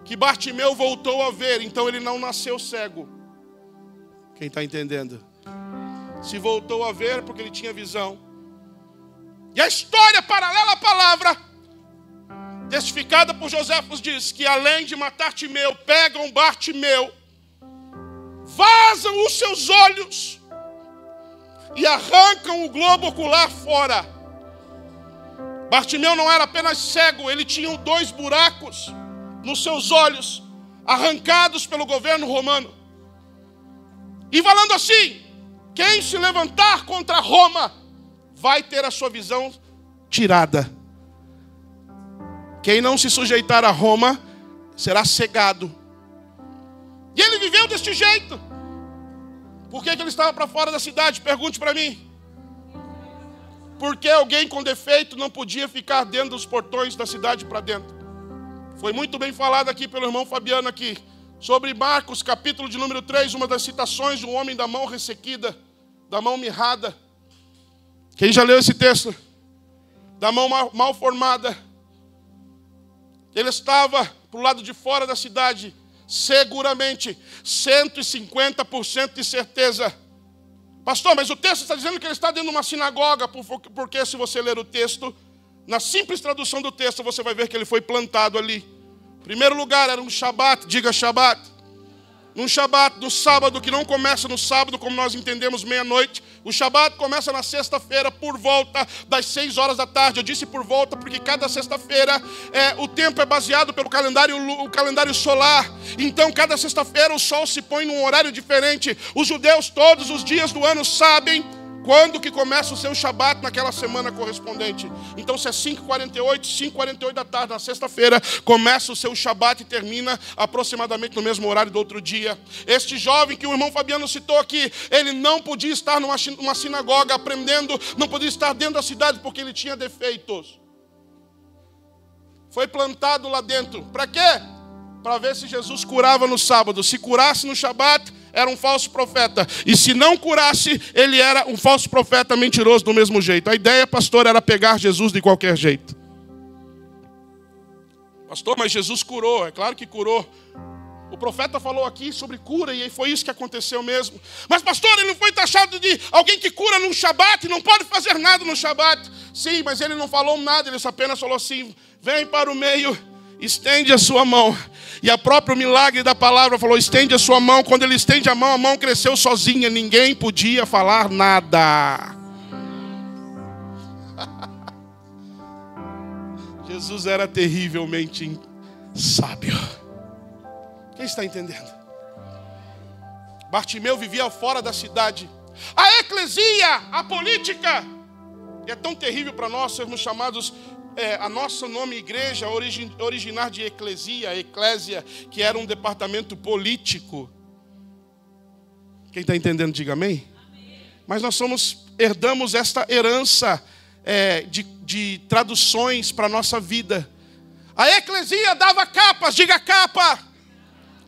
que Bartimeu voltou a ver, então ele não nasceu cego. Quem está entendendo? Se voltou a ver porque ele tinha visão. E a história paralela à palavra, testificada por Joséfos, diz que além de matar Timeu, pegam Bartimeu, vazam os seus olhos e arrancam o globo ocular fora. Bartimeu não era apenas cego, ele tinha 2 buracos nos seus olhos, arrancados pelo governo romano. E falando assim, quem se levantar contra Roma vai ter a sua visão tirada. Quem não se sujeitar a Roma será cegado. E ele viveu deste jeito. Por que ele estava para fora da cidade? Pergunte para mim. Porque alguém com defeito não podia ficar dentro dos portões da cidade para dentro. Foi muito bem falado aqui pelo irmão Fabiano aqui, sobre Marcos, capítulo de número 3, uma das citações de um homem da mão ressequida, da mão mirrada. Quem já leu esse texto? Da mão mal formada. Ele estava para o lado de fora da cidade, seguramente, 150% de certeza. Pastor, mas o texto está dizendo que ele está dentro de uma sinagoga, porque se você ler o texto, na simples tradução do texto, você vai ver que ele foi plantado ali. Em primeiro lugar, era um Shabat, diga Shabat. Num Shabat, no sábado, que não começa no sábado, como nós entendemos, meia-noite. O Shabat começa na sexta-feira, por volta das 6 horas da tarde. Eu disse por volta, porque cada sexta-feira o tempo é baseado pelo o calendário solar. Então, cada sexta-feira o sol se põe num horário diferente. Os judeus, todos os dias do ano, sabem quando que começa o seu Shabat naquela semana correspondente. Então, se é 5h48 da tarde, na sexta-feira, começa o seu Shabat e termina aproximadamente no mesmo horário do outro dia. Este jovem que o irmão Fabiano citou aqui, ele não podia estar numa sinagoga aprendendo, não podia estar dentro da cidade porque ele tinha defeitos. Foi plantado lá dentro. Para quê? Para ver se Jesus curava no sábado. Se curasse no Shabat, era um falso profeta. E se não curasse, ele era um falso profeta mentiroso do mesmo jeito. A ideia, pastor, era pegar Jesus de qualquer jeito. Pastor, mas Jesus curou. É claro que curou. O profeta falou aqui sobre cura e foi isso que aconteceu mesmo. Mas, pastor, ele não foi taxado de alguém que cura no Shabat, não pode fazer nada no Shabat. Sim, mas ele não falou nada, ele apenas falou assim: vem para o meio, estende a sua mão. E a próprio milagre da palavra falou: estende a sua mão. Quando ele estende a mão cresceu sozinha. Ninguém podia falar nada. Jesus era terrivelmente sábio. Quem está entendendo? Bartimeu vivia fora da cidade. A eclesia, a política, é tão terrível para nós sermos chamados... a nosso nome igreja originar de eclésia, que era um departamento político. Quem está entendendo, diga amém. Amém. Mas nós herdamos esta herança de traduções para a nossa vida. A eclesia dava capas, diga capa.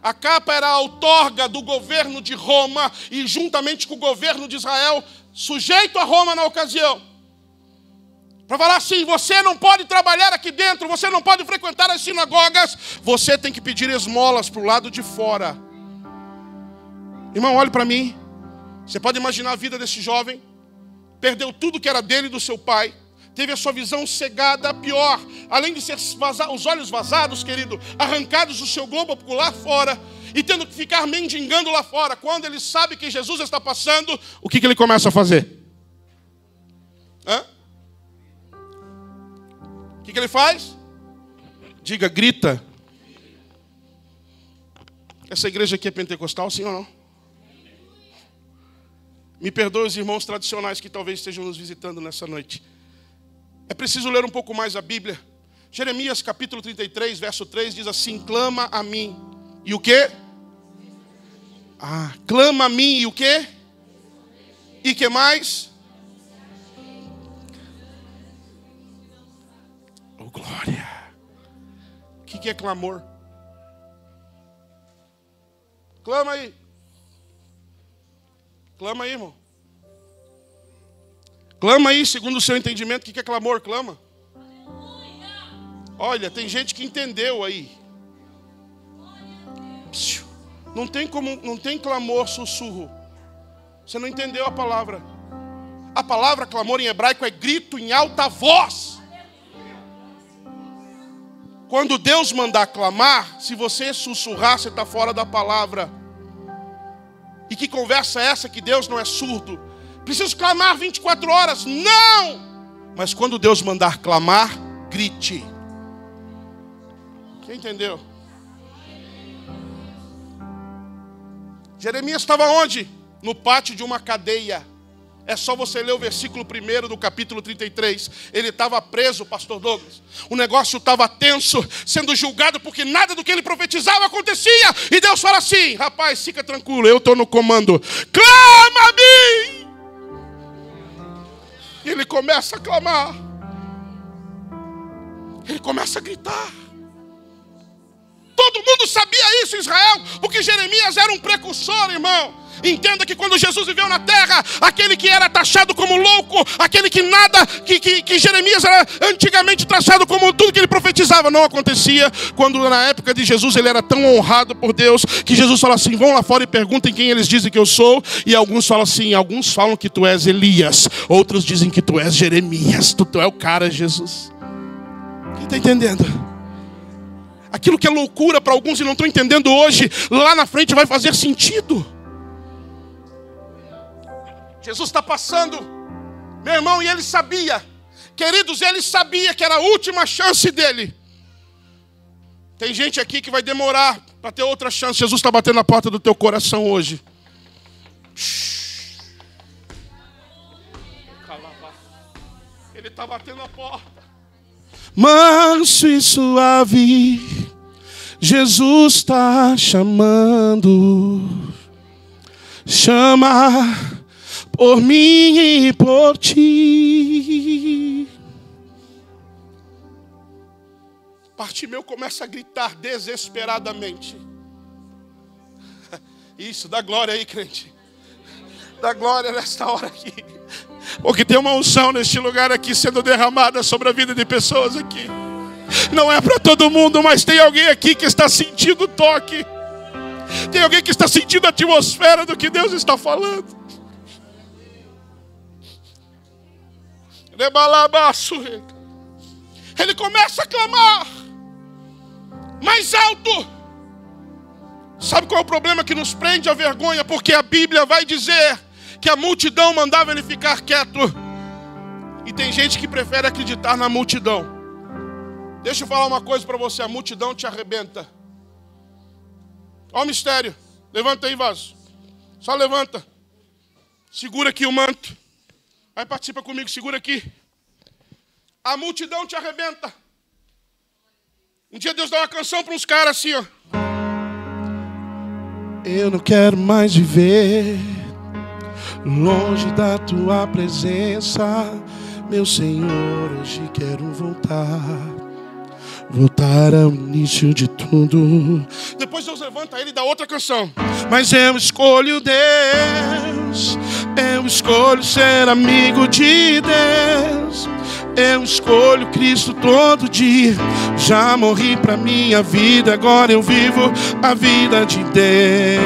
A capa era a outorga do governo de Roma e juntamente com o governo de Israel, sujeito a Roma na ocasião. Para falar assim: você não pode trabalhar aqui dentro, você não pode frequentar as sinagogas, você tem que pedir esmolas para o lado de fora. Irmão, olhe para mim. Você pode imaginar a vida desse jovem. Perdeu tudo que era dele e do seu pai. Teve a sua visão cegada, pior. Além de ser os olhos vazados, querido, arrancados do seu globo ocular fora. E tendo que ficar mendigando lá fora. Quando ele sabe que Jesus está passando, o que ele começa a fazer? O que ele faz? Diga, grita. Essa igreja aqui é pentecostal, sim ou não? Me perdoe os irmãos tradicionais que talvez estejam nos visitando nessa noite. É preciso ler um pouco mais a Bíblia. Jeremias capítulo 33, verso 3 diz assim: clama a mim. E o quê? Clama a mim e o quê? E que mais? Oh, glória. O que é clamor? Clama aí. Clama aí, irmão. Clama aí, segundo o seu entendimento, o que é clamor? Clama. Olha, tem gente que entendeu aí. Não tem clamor, sussurro. Você não entendeu a palavra. A palavra clamor em hebraico é grito em alta voz. Quando Deus mandar clamar, se você sussurrar, você está fora da palavra. E que conversa é essa que Deus não é surdo? Preciso clamar 24 horas. Não! Mas quando Deus mandar clamar, grite. Quem entendeu? Jeremias estava onde? No pátio de uma cadeia. É só você ler o versículo 1 do capítulo 33. Ele estava preso, pastor Douglas. O negócio estava tenso, sendo julgado porque nada do que ele profetizava acontecia. E Deus fala assim: rapaz, fica tranquilo, eu estou no comando. Clama a mim! E ele começa a clamar. Ele começa a gritar. Todo mundo sabia isso em Israel, porque Jeremias era um precursor, irmão. Entenda que quando Jesus viveu na terra, aquele que era taxado como louco, aquele que nada, que Jeremias era antigamente taxado como tudo que ele profetizava, não acontecia. Quando na época de Jesus ele era tão honrado por Deus, que Jesus fala assim: vão lá fora e perguntem quem eles dizem que eu sou. E alguns falam assim, alguns falam que tu és Elias, outros dizem que tu és Jeremias, tu é o cara, Jesus. Quem está entendendo? Aquilo que é loucura para alguns e não estão entendendo hoje, lá na frente vai fazer sentido. Jesus está passando, meu irmão, e ele sabia, queridos, ele sabia que era a última chance dele. Tem gente aqui que vai demorar para ter outra chance. Jesus está batendo na porta do teu coração hoje. Ele está batendo a porta. Manso e suave, Jesus está chamando. Chama por mim e por ti. Bartimeu começa a gritar desesperadamente. Isso, dá glória aí, crente. Dá glória nesta hora aqui. Porque tem uma unção neste lugar aqui sendo derramada sobre a vida de pessoas aqui. Não é para todo mundo, mas tem alguém aqui que está sentindo o toque. Tem alguém que está sentindo a atmosfera do que Deus está falando. Ele começa a clamar mais alto. Sabe qual é o problema que nos prende? A vergonha, porque a Bíblia vai dizer que a multidão mandava ele ficar quieto. E tem gente que prefere acreditar na multidão. Deixa eu falar uma coisa para você: a multidão te arrebenta. Olha o mistério. Levanta aí, vaso. Só levanta. Segura aqui o manto. Vai, participa comigo, segura aqui. A multidão te arrebenta. Um dia Deus dá uma canção para uns caras assim, ó. Eu não quero mais viver longe da tua presença, meu Senhor, hoje quero voltar ao início de tudo. Depois Deus levanta ele e dá outra canção. Mas eu escolho Deus, eu escolho ser amigo de Deus, eu escolho Cristo todo dia. Já morri pra minha vida, agora eu vivo a vida de Deus.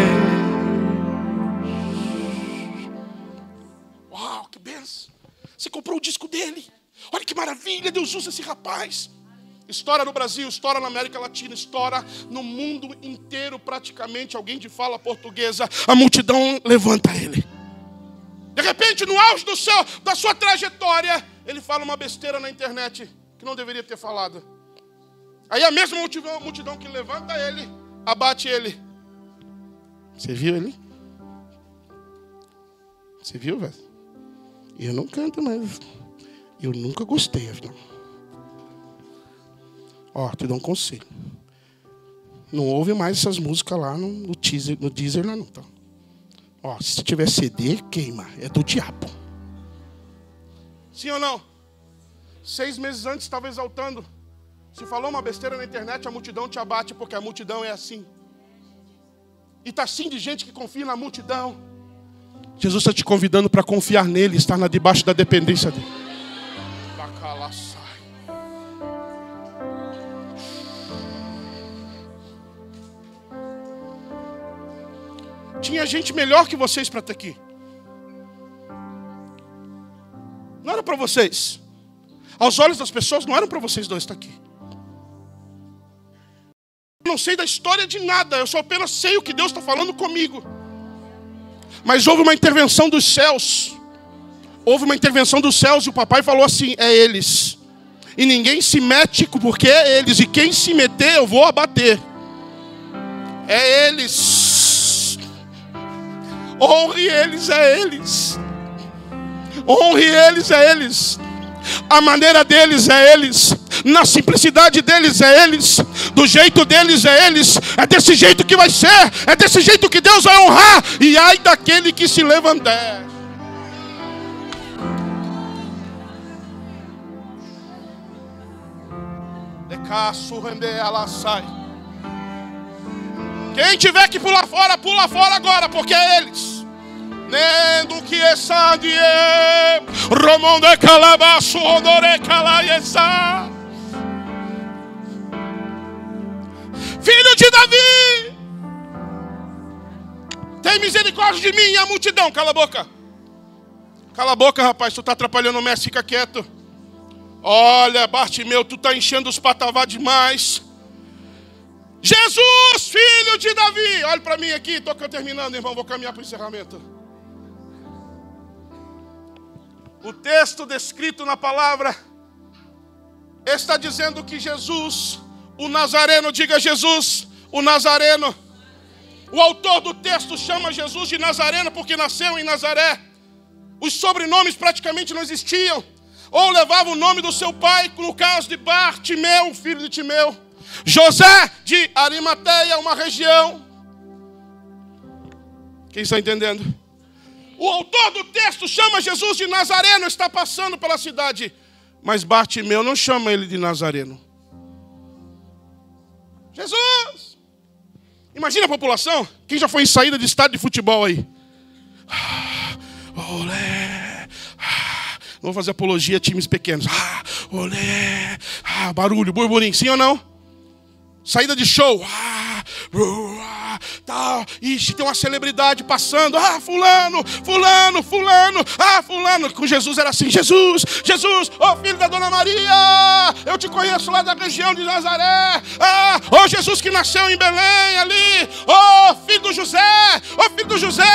Uau, que benção. Você comprou o disco dele. Olha que maravilha, Deus usa esse rapaz. Estoura no Brasil, estoura na América Latina, estoura no mundo inteiro praticamente. Alguém de fala portuguesa, a multidão levanta ele. De repente, no auge da sua trajetória, ele fala uma besteira na internet que não deveria ter falado. Aí a mesma multidão que levanta ele, abate ele. Você viu ele? Você viu, velho? Eu não canto, mas eu nunca gostei, afinal. Ó, te dou um conselho. Não ouve mais essas músicas lá no Deezer lá não, tá? Ó, se tiver CD, queima. É do diabo. Sim ou não? 6 meses antes estava exaltando. Se falou uma besteira na internet, a multidão te abate, porque a multidão é assim. E está assim de gente que confia na multidão. Jesus está te convidando para confiar nele, estar debaixo da dependência dele. Tinha gente melhor que vocês para estar aqui. Não era para vocês. Aos olhos das pessoas, não era para vocês dois estar aqui. Eu não sei da história de nada. Eu só apenas sei o que Deus está falando comigo. Mas houve uma intervenção dos céus. Houve uma intervenção dos céus e o papai falou assim: é eles. E ninguém se mete porque é eles. E quem se meter eu vou abater. É eles. Honre eles, é eles. Honre eles, é eles. A maneira deles é eles. Na simplicidade deles é eles. Do jeito deles é eles. É desse jeito que vai ser. É desse jeito que Deus vai honrar. E ai daquele que se levantar. Quem tiver que pular fora, pula fora agora, porque é eles. Nendo que essa die Romão de calabaço odore calaiesa. Filho de Davi, tem misericórdia de mim e a multidão. Cala a boca. Cala a boca, rapaz, tu está atrapalhando o mestre, fica quieto. Olha, Bartimeu, tu está enchendo os patavá demais. Jesus, filho de Davi. Olha para mim aqui, estou terminando, irmão, vou caminhar para o encerramento. O texto descrito na palavra está dizendo que Jesus, o Nazareno, diga Jesus, o Nazareno. O autor do texto chama Jesus de Nazareno porque nasceu em Nazaré. Os sobrenomes praticamente não existiam. Ou levava o nome do seu pai, no caso de Bartimeu, filho de Timeu. José de Arimateia, uma região. Quem está entendendo? O autor do texto chama Jesus de Nazareno, está passando pela cidade. Mas Bartimeu não chama ele de Nazareno. Jesus! Imagina a população. Quem já foi em saída de estádio de futebol aí? Olé! Não vou fazer apologia a times pequenos. Olé! Barulho, burburinho, sim ou não? Saída de show. Tal. Ixi, tem uma celebridade passando. Fulano. Fulano. Com Jesus era assim: Jesus, ó filho da Dona Maria, eu te conheço lá da região de Nazaré. Ó Jesus que nasceu em Belém ali. Ó filho do José.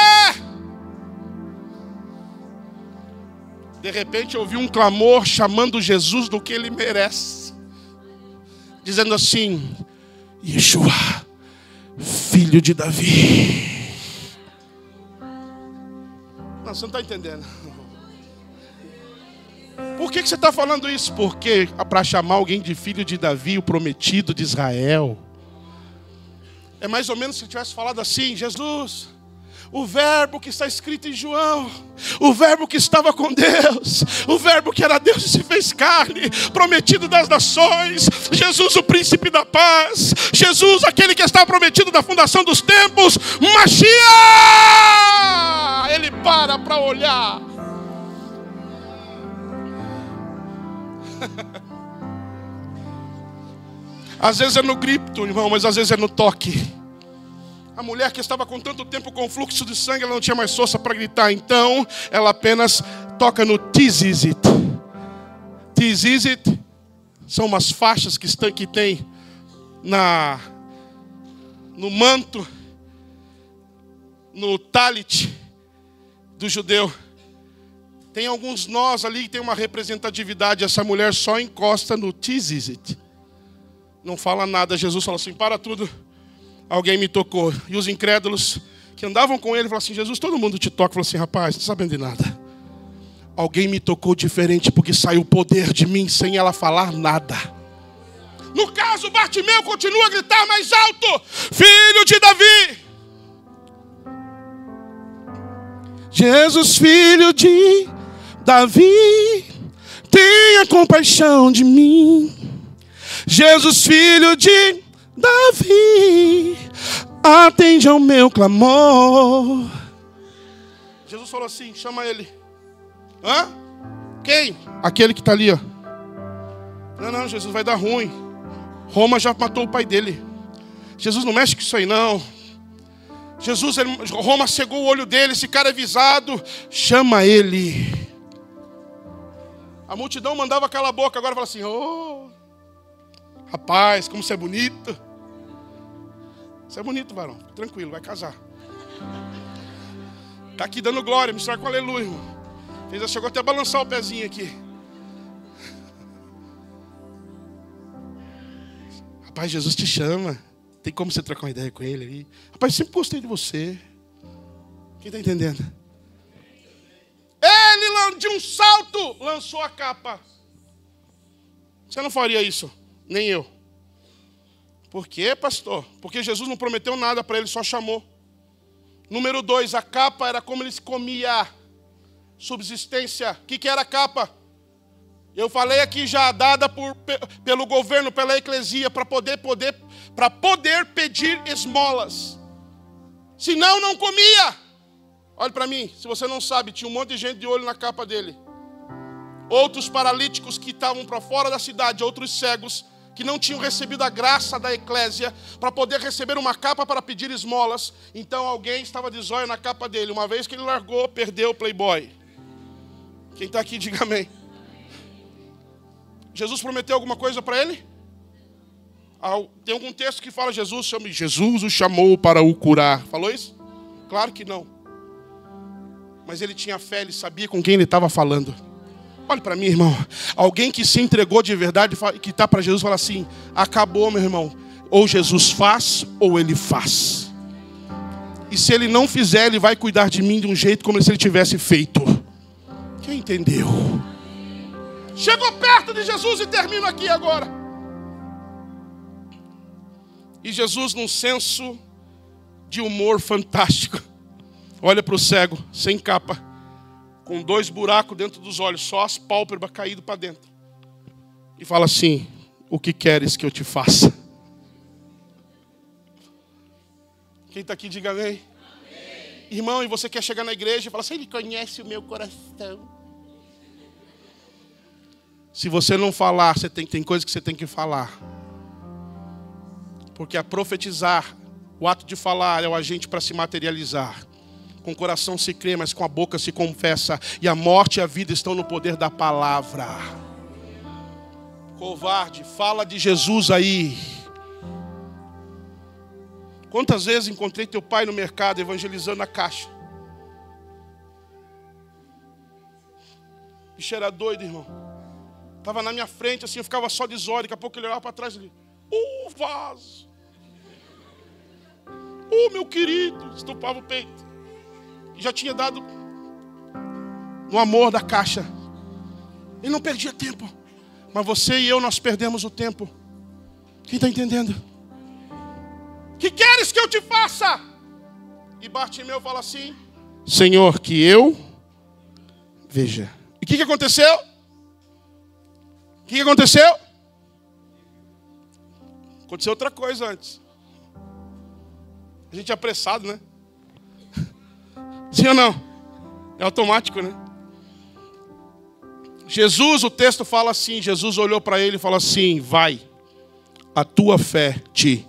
De repente eu ouvi um clamor chamando Jesus do que ele merece, dizendo assim: Yeshua, filho de Davi. Não, você não está entendendo. Por que você está falando isso? Porque para chamar alguém de filho de Davi, o prometido de Israel, é mais ou menos se eu tivesse falado assim: Jesus, o verbo que está escrito em João, o verbo que estava com Deus, o verbo que era Deus e se fez carne, prometido das nações, Jesus o príncipe da paz, Jesus aquele que está prometido da fundação dos tempos, Mashiach! Ele para olhar. Às vezes é no grito, irmão, mas às vezes é no toque. A mulher que estava com tanto tempo com fluxo de sangue, ela não tinha mais força para gritar. Então, ela apenas toca no tizizit. Tizizit são umas faixas que tem no manto, no talit do judeu. Tem alguns nós ali que tem uma representatividade. Essa mulher só encosta no tizizit. Não fala nada. Jesus fala assim: para tudo. Alguém me tocou. E os incrédulos que andavam com ele falaram assim: Jesus, todo mundo te toca. Falou assim: rapaz, não está sabendo de nada. Alguém me tocou diferente porque saiu poder de mim sem ela falar nada. No caso, Bartimeu continua a gritar mais alto: filho de Davi. Jesus, filho de Davi, tenha compaixão de mim. Jesus, filho de Davi, atende ao meu clamor. Jesus falou assim, chama ele. Hã? Quem? Aquele que está ali, ó. Não, Jesus, vai dar ruim. Roma já matou o pai dele. Jesus não mexe com isso aí, não. Jesus, Roma cegou o olho dele. Esse cara é visado. Chama ele. A multidão mandava calar a boca. Agora fala assim, oh, rapaz, como você é bonito. Você é bonito, varão. Tranquilo, vai casar. Está aqui dando glória, me com aleluia, irmão. Chegou até a balançar o pezinho aqui. Rapaz, Jesus te chama. Tem como você trocar uma ideia com ele aí? Rapaz, sempre gostei de você. Quem está entendendo? Ele, de um salto, lançou a capa. Você não faria isso, nem eu. Por quê, pastor? Porque Jesus não prometeu nada para ele, só chamou. Número 2, a capa era como ele se comia. Subsistência. O que era a capa? Eu falei aqui já, dada pelo governo, pela eclesia, para poder pedir esmolas. Senão não comia. Olha para mim, se você não sabe, tinha um monte de gente de olho na capa dele. Outros paralíticos que estavam para fora da cidade, outros cegos, que não tinham recebido a graça da eclésia para poder receber uma capa para pedir esmolas. Então alguém estava de zóio na capa dele. Uma vez que ele largou, perdeu o playboy. Quem está aqui, diga amém. Jesus prometeu alguma coisa para ele? Tem algum texto que fala Jesus o chamou para o curar. Falou isso? Claro que não. Mas ele tinha fé, ele sabia com quem ele estava falando. Olha para mim, irmão. Alguém que se entregou de verdade, que está para Jesus, fala assim, acabou, meu irmão. Ou Jesus faz, ou ele faz. E se ele não fizer, ele vai cuidar de mim de um jeito como se ele tivesse feito. Quem entendeu? Chegou perto de Jesus e termino aqui agora. E Jesus, num senso de humor fantástico, olha para o cego, sem capa, com 2 buracos dentro dos olhos, só as pálpebras caídas para dentro. E fala assim, o que queres que eu te faça? Quem está aqui, diga amém. Amém. Irmão, e você quer chegar na igreja e falar assim, ele conhece o meu coração. Se você não falar, tem coisa que você tem que falar. Porque a profetizar, o ato de falar é o agente para se materializar. Com o coração se crê, mas com a boca se confessa. E a morte e a vida estão no poder da palavra. Covarde, fala de Jesus aí. Quantas vezes encontrei teu pai no mercado evangelizando a caixa? Bicho era doido, irmão. Estava na minha frente, assim, eu ficava só de zóio. Daqui a pouco ele olhava para trás e ele... vaso. Meu querido. Estupava o peito. E já tinha dado no amor da caixa. Ele não perdia tempo. Mas você e eu, nós perdemos o tempo. Quem está entendendo? Que queres que eu te faça? E Bartimeu fala assim, Senhor, que eu veja. E o que aconteceu? O que aconteceu? Aconteceu outra coisa antes. A gente é apressado, né? Sim ou não? É automático, né? Jesus, o texto fala assim, Jesus olhou para ele e falou assim, vai, a tua fé te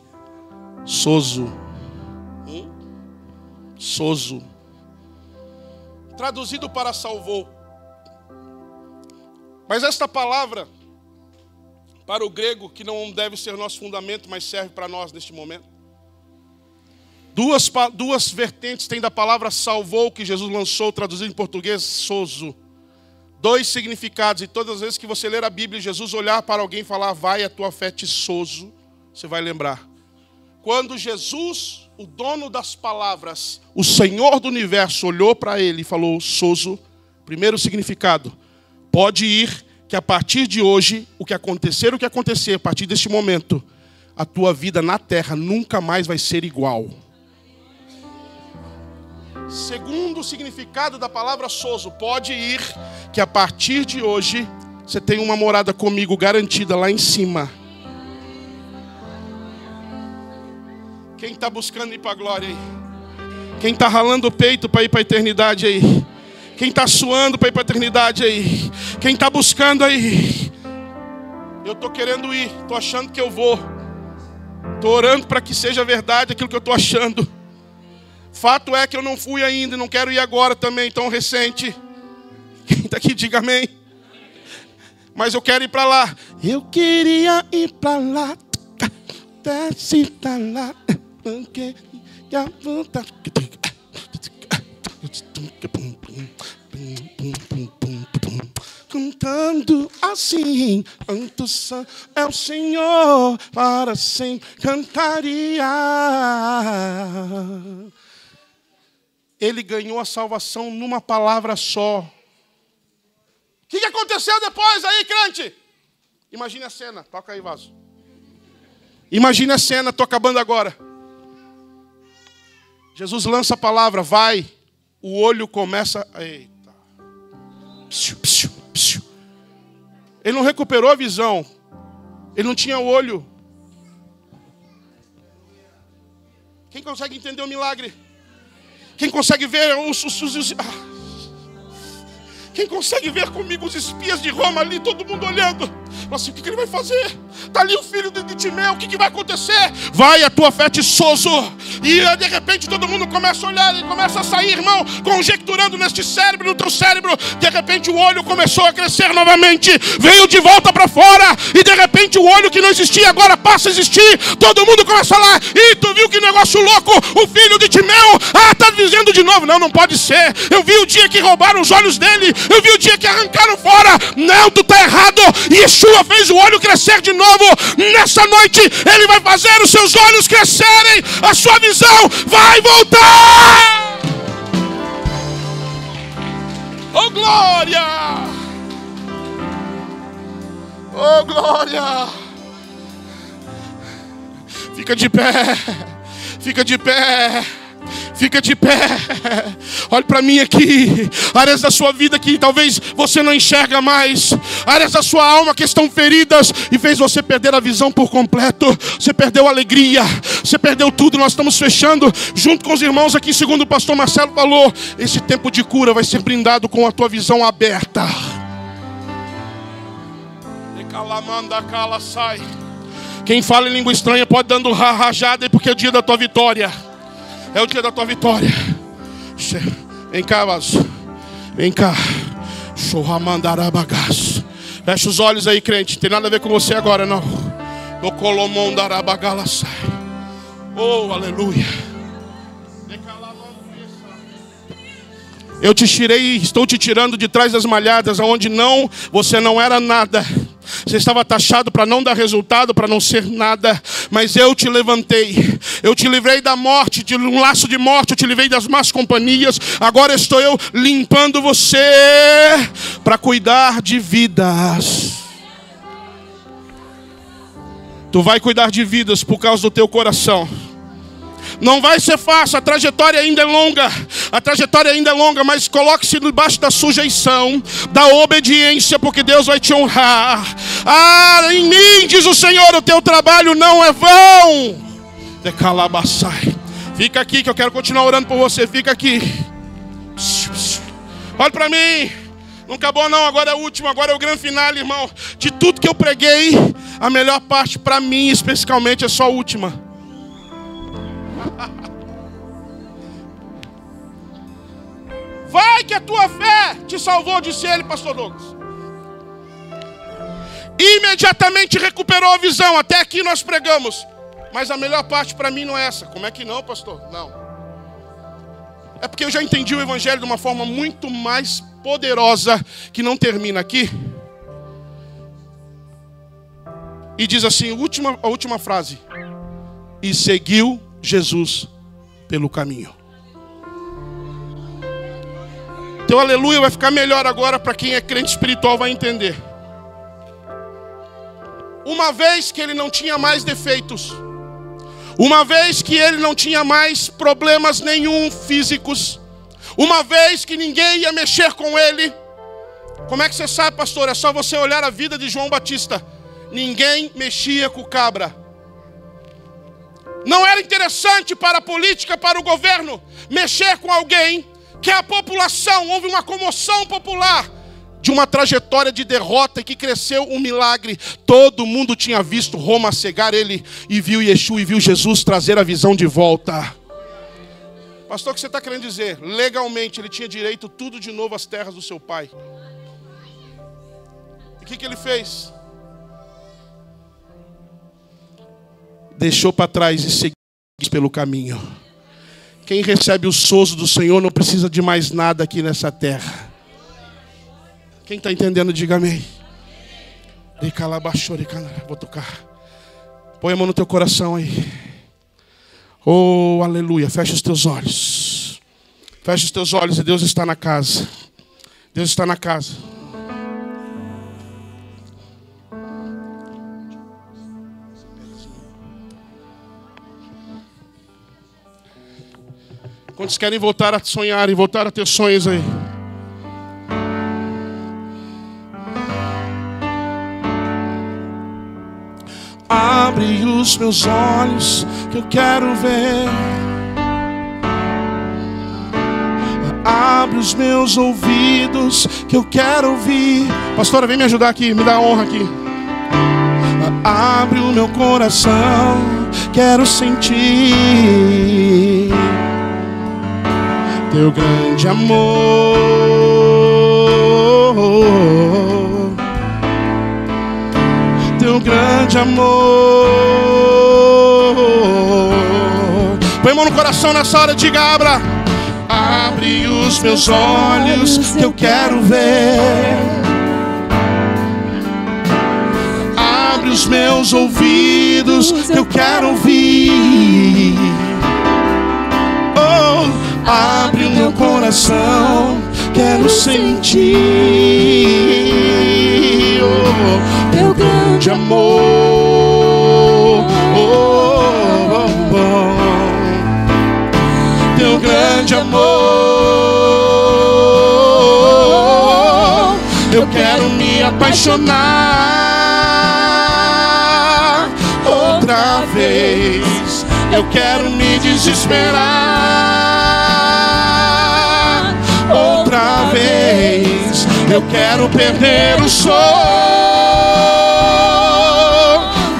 sozo. Sozo. Traduzido para salvou. Mas esta palavra, para o grego, que não deve ser nosso fundamento, mas serve para nós neste momento. Duas vertentes tem da palavra salvou, que Jesus lançou, traduzido em português, sozo. 2 significados, e todas as vezes que você ler a Bíblia, Jesus olhar para alguém e falar, vai, a tua fé te sozo, você vai lembrar. Quando Jesus, o dono das palavras, o Senhor do universo, olhou para ele e falou, sozo, primeiro significado, pode ir, que a partir de hoje, o que acontecer, a partir deste momento, a tua vida na terra nunca mais vai ser igual. Segundo o significado da palavra sozo, pode ir, que a partir de hoje você tem uma morada comigo garantida lá em cima. Quem está buscando ir para a glória aí? Quem está ralando o peito para ir para a eternidade aí? Quem está suando para ir para a eternidade aí? Quem está buscando aí? Eu estou querendo ir, estou achando que eu vou. Estou orando para que seja verdade aquilo que eu estou achando. Fato é que eu não fui ainda e não quero ir agora também, tão recente. Quem está aqui, diga amém. Mas eu quero ir para lá. Eu queria ir para lá. Desce para lá. Cantando assim, quanto é o Senhor, para sempre cantaria. Ele ganhou a salvação numa palavra só. O que aconteceu depois aí, crente? Imagine a cena, toca aí, vaso. Imagine a cena, estou acabando agora. Jesus lança a palavra, vai, o olho começa... Eita. Psiu, psiu, psiu. Ele não recuperou a visão. Ele não tinha olho. Quem consegue entender o milagre? Quem consegue ver quem consegue ver comigo os espias de Roma ali, todo mundo olhando? Assim, o que ele vai fazer? Está ali o filho de Timeu, o que vai acontecer? Vai, a tua fé te sozo. E de repente todo mundo começa a olhar e começa a sair, irmão, conjecturando neste cérebro, no teu cérebro. De repente o olho começou a crescer novamente, veio de volta para fora. E de repente o olho que não existia agora passa a existir. Todo mundo começa a falar, e tu viu que negócio louco? O filho de Timeu, está dizendo de novo. Não pode ser. Eu vi o dia que roubaram os olhos dele. Eu vi o dia que arrancaram fora. Não, tu está errado. Yeshua fez o olho crescer de novo. Nessa noite ele vai fazer os seus olhos crescerem. A sua visão vai voltar. Oh glória! Oh glória! Fica de pé. Fica de pé. Fica de pé. Olhe para mim aqui. Áreas da sua vida que talvez você não enxerga mais. Áreas da sua alma que estão feridas e fez você perder a visão por completo. Você perdeu a alegria. Você perdeu tudo. Nós estamos fechando junto com os irmãos aqui, segundo o pastor Marcelo falou. Esse tempo de cura vai ser brindado com a tua visão aberta. Quem fala em língua estranha pode dando rajada aí, porque é o dia da tua vitória. É o dia da tua vitória. Vem cá, vaso. Vem cá. Fecha os olhos aí, crente. Não tem nada a ver com você agora, não. Oh, aleluia. Eu te tirei, estou te tirando de trás das malhadas, aonde você não era nada. Você estava taxado para não dar resultado, para não ser nada. Mas eu te levantei. Eu te livrei da morte, de um laço de morte. Eu te livrei das más companhias. Agora estou eu limpando você para cuidar de vidas. Tu vai cuidar de vidas por causa do teu coração. Não vai ser fácil, a trajetória ainda é longa. A trajetória ainda é longa, mas coloque-se debaixo da sujeição, da obediência, porque Deus vai te honrar. Em mim, diz o Senhor, o teu trabalho não é vão. Fica aqui que eu quero continuar orando por você. Fica aqui. Olha para mim. Não acabou não, agora é o último, agora é o grande final, irmão. De tudo que eu preguei, a melhor parte para mim especificamente é só a última. Vai que a tua fé te salvou, disse ele, pastor Douglas. Imediatamente recuperou a visão. Até aqui nós pregamos. Mas a melhor parte para mim não é essa. Como é que não, pastor? Não. É porque eu já entendi o evangelho de uma forma muito mais poderosa, que não termina aqui. E diz assim, a última frase. E seguiu Jesus pelo caminho. Teu aleluia vai ficar melhor agora para quem é crente espiritual, vai entender. Uma vez que ele não tinha mais defeitos, uma vez que ele não tinha mais problemas nenhum físicos, Uma vez que ninguém ia mexer com ele. Como é que você sabe, pastor? É só você olhar a vida de João Batista. Ninguém mexia com o cabra. Não era interessante para a política, para o governo, mexer com alguém que a população, houve uma comoção popular de uma trajetória de derrota que cresceu um milagre. Todo mundo tinha visto Roma cegar ele e viu Yeshua e viu Jesus trazer a visão de volta. Pastor, o que você está querendo dizer? Legalmente ele tinha direito tudo de novo às terras do seu pai. E o que ele fez? Deixou para trás e seguiu pelo caminho. Quem recebe o sozo do Senhor não precisa de mais nada aqui nessa terra. Quem está entendendo, diga amém. Vou tocar. Põe a mão no teu coração aí. Oh, aleluia. Fecha os teus olhos. Fecha os teus olhos e Deus está na casa. Deus está na casa. Quantos querem voltar a sonhar e voltar a ter sonhos aí? Abre os meus olhos que eu quero ver. Abre os meus ouvidos que eu quero ouvir. Pastora, vem me ajudar aqui, me dá a honra aqui. Abre o meu coração, quero sentir teu grande amor, teu grande amor. Põe a mão no coração nessa hora, diga: abra. Abre os meus olhos que eu quero ver. Abre os meus ouvidos que eu quero ouvir. Abre o meu coração, quero sentir teu grande amor, teu grande amor. Eu quero me apaixonar outra vez. Eu quero me desesperar outra vez. Eu quero perder o sono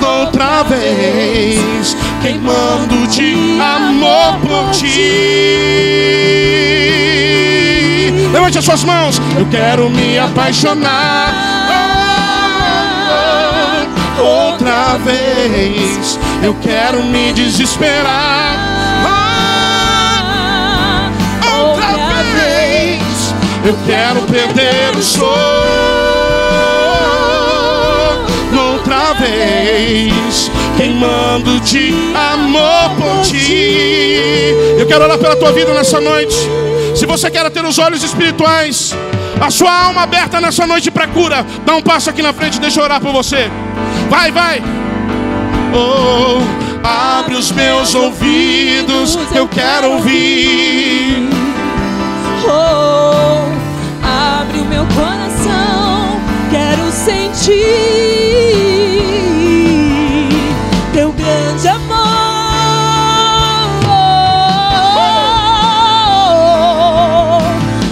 outra vez, queimando de amor por ti. Levante as suas mãos. Eu quero me apaixonar outra vez. Eu quero me desesperar outra vez. Eu quero perder o sono outra vez, queimando de amor por ti. Eu quero orar pela tua vida nessa noite. Se você quer ter os olhos espirituais, a sua alma aberta nessa noite para cura, dá um passo aqui na frente, deixa eu orar por você. Vai, vai. Oh, abre os meus ouvidos, eu quero ouvir. Oh, abre o meu coração, quero sentir teu grande amor,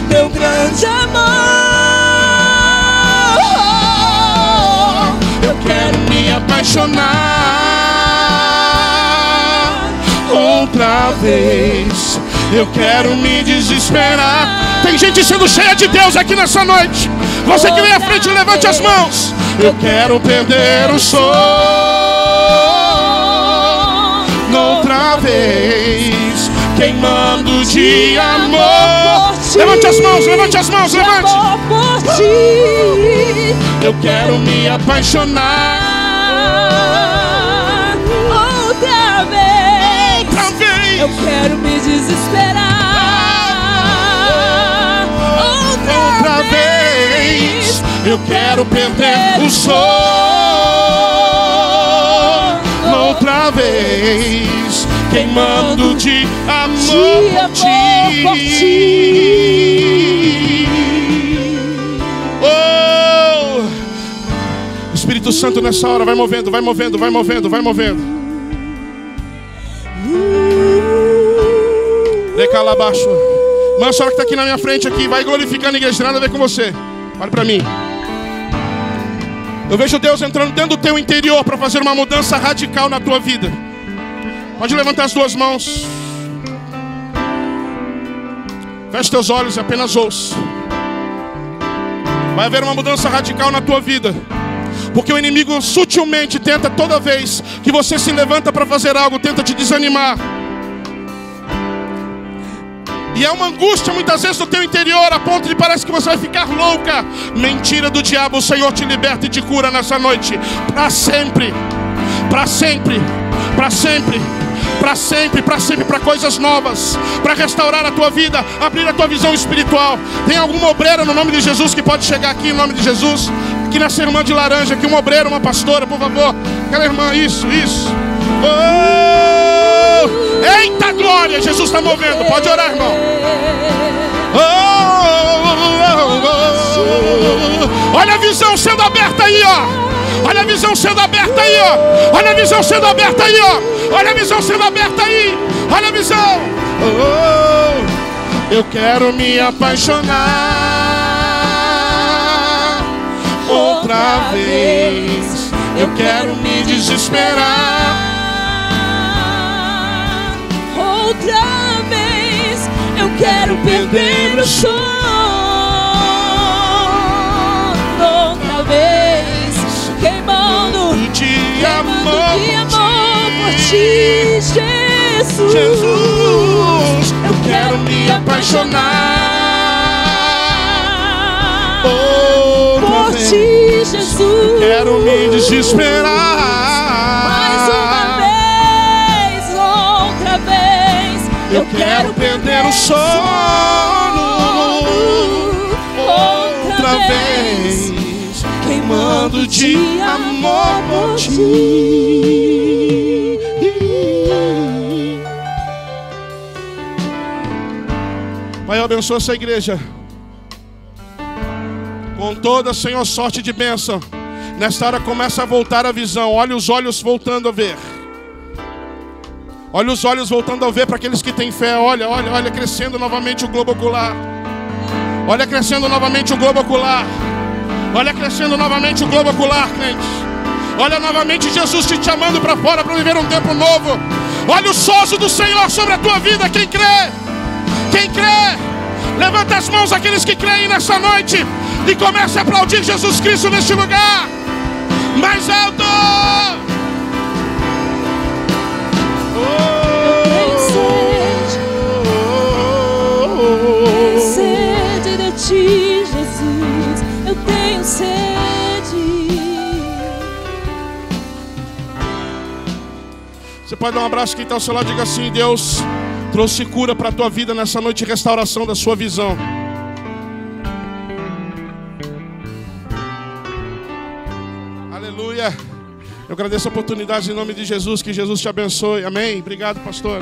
teu grande amor. Eu quero me apaixonar outra vez. Eu quero me desesperar. Tem gente sendo cheia de Deus aqui nessa noite. Você que vem à frente, levante as mãos. Eu quero perder o sono outra vez, queimando de amor. Levante as mãos, levante as mãos, levante. Eu quero me apaixonar outra vez. outra vez. Eu quero me desesperar outra vez. Eu quero perder o sono outra vez, queimando de amor por ti. Oh, Espírito Santo, nessa hora, vai movendo, vai movendo, vai movendo, vai movendo. Decala abaixo. Mãe, a senhora que está aqui na minha frente, aqui, vai glorificando a igreja, nada a ver com você. Olha para mim. Eu vejo Deus entrando dentro do teu interior para fazer uma mudança radical na tua vida. Pode levantar as duas mãos. Feche teus olhos e apenas ouça. Vai haver uma mudança radical na tua vida. Porque o inimigo sutilmente tenta, toda vez que você se levanta para fazer algo, tenta te desanimar. E é uma angústia muitas vezes no teu interior, a ponto de parece que você vai ficar louca. Mentira do diabo, o Senhor te liberta e te cura nessa noite. Para sempre, para sempre, para sempre, para sempre, para sempre, para coisas novas, para restaurar a tua vida, abrir a tua visão espiritual. Tem alguma obreira no nome de Jesus que pode chegar aqui em nome de Jesus? Aqui nessa irmã de laranja, aqui uma obreira, uma pastora, por favor. Aquela irmã, isso. Oh! Eita glória, Jesus está movendo, pode orar, irmão. Olha a visão sendo aberta aí, ó. Olha a visão sendo aberta aí, ó. Olha a visão sendo aberta aí, ó. Olha a visão sendo aberta aí. Olha a visão. Eu quero me apaixonar outra vez. Eu quero me desesperar outra vez. Eu quero perder o sono outra vez. Queimando de amor por ti, Jesus. Eu quero me apaixonar por ti, Jesus. Quero me desesperar mais uma vez, outra vez. Eu quero perder o sono outra vez, queimando de amor por ti. Pai, eu abençoo essa igreja com toda, Senhor, sorte de bênção. Nesta hora começa a voltar a visão. Olha os olhos voltando a ver. Olha os olhos voltando a ver para aqueles que têm fé. Olha, crescendo novamente o globo ocular. Olha crescendo novamente o globo ocular. Olha crescendo novamente o globo ocular, crente. Olha novamente Jesus te chamando para fora para viver um tempo novo. Olha o sozo do Senhor sobre a tua vida. Quem crê? Quem crê? Levanta as mãos aqueles que creem nessa noite e comece a aplaudir Jesus Cristo neste lugar. Mais alto! Sede de ti, Jesus, eu tenho sede. Você pode dar um abraço quem está ao seu lado e diga assim: Deus trouxe cura para a tua vida nessa noite, restauração da sua visão. Aleluia. Eu agradeço a oportunidade em nome de Jesus, que Jesus te abençoe. Amém. Obrigado, pastor.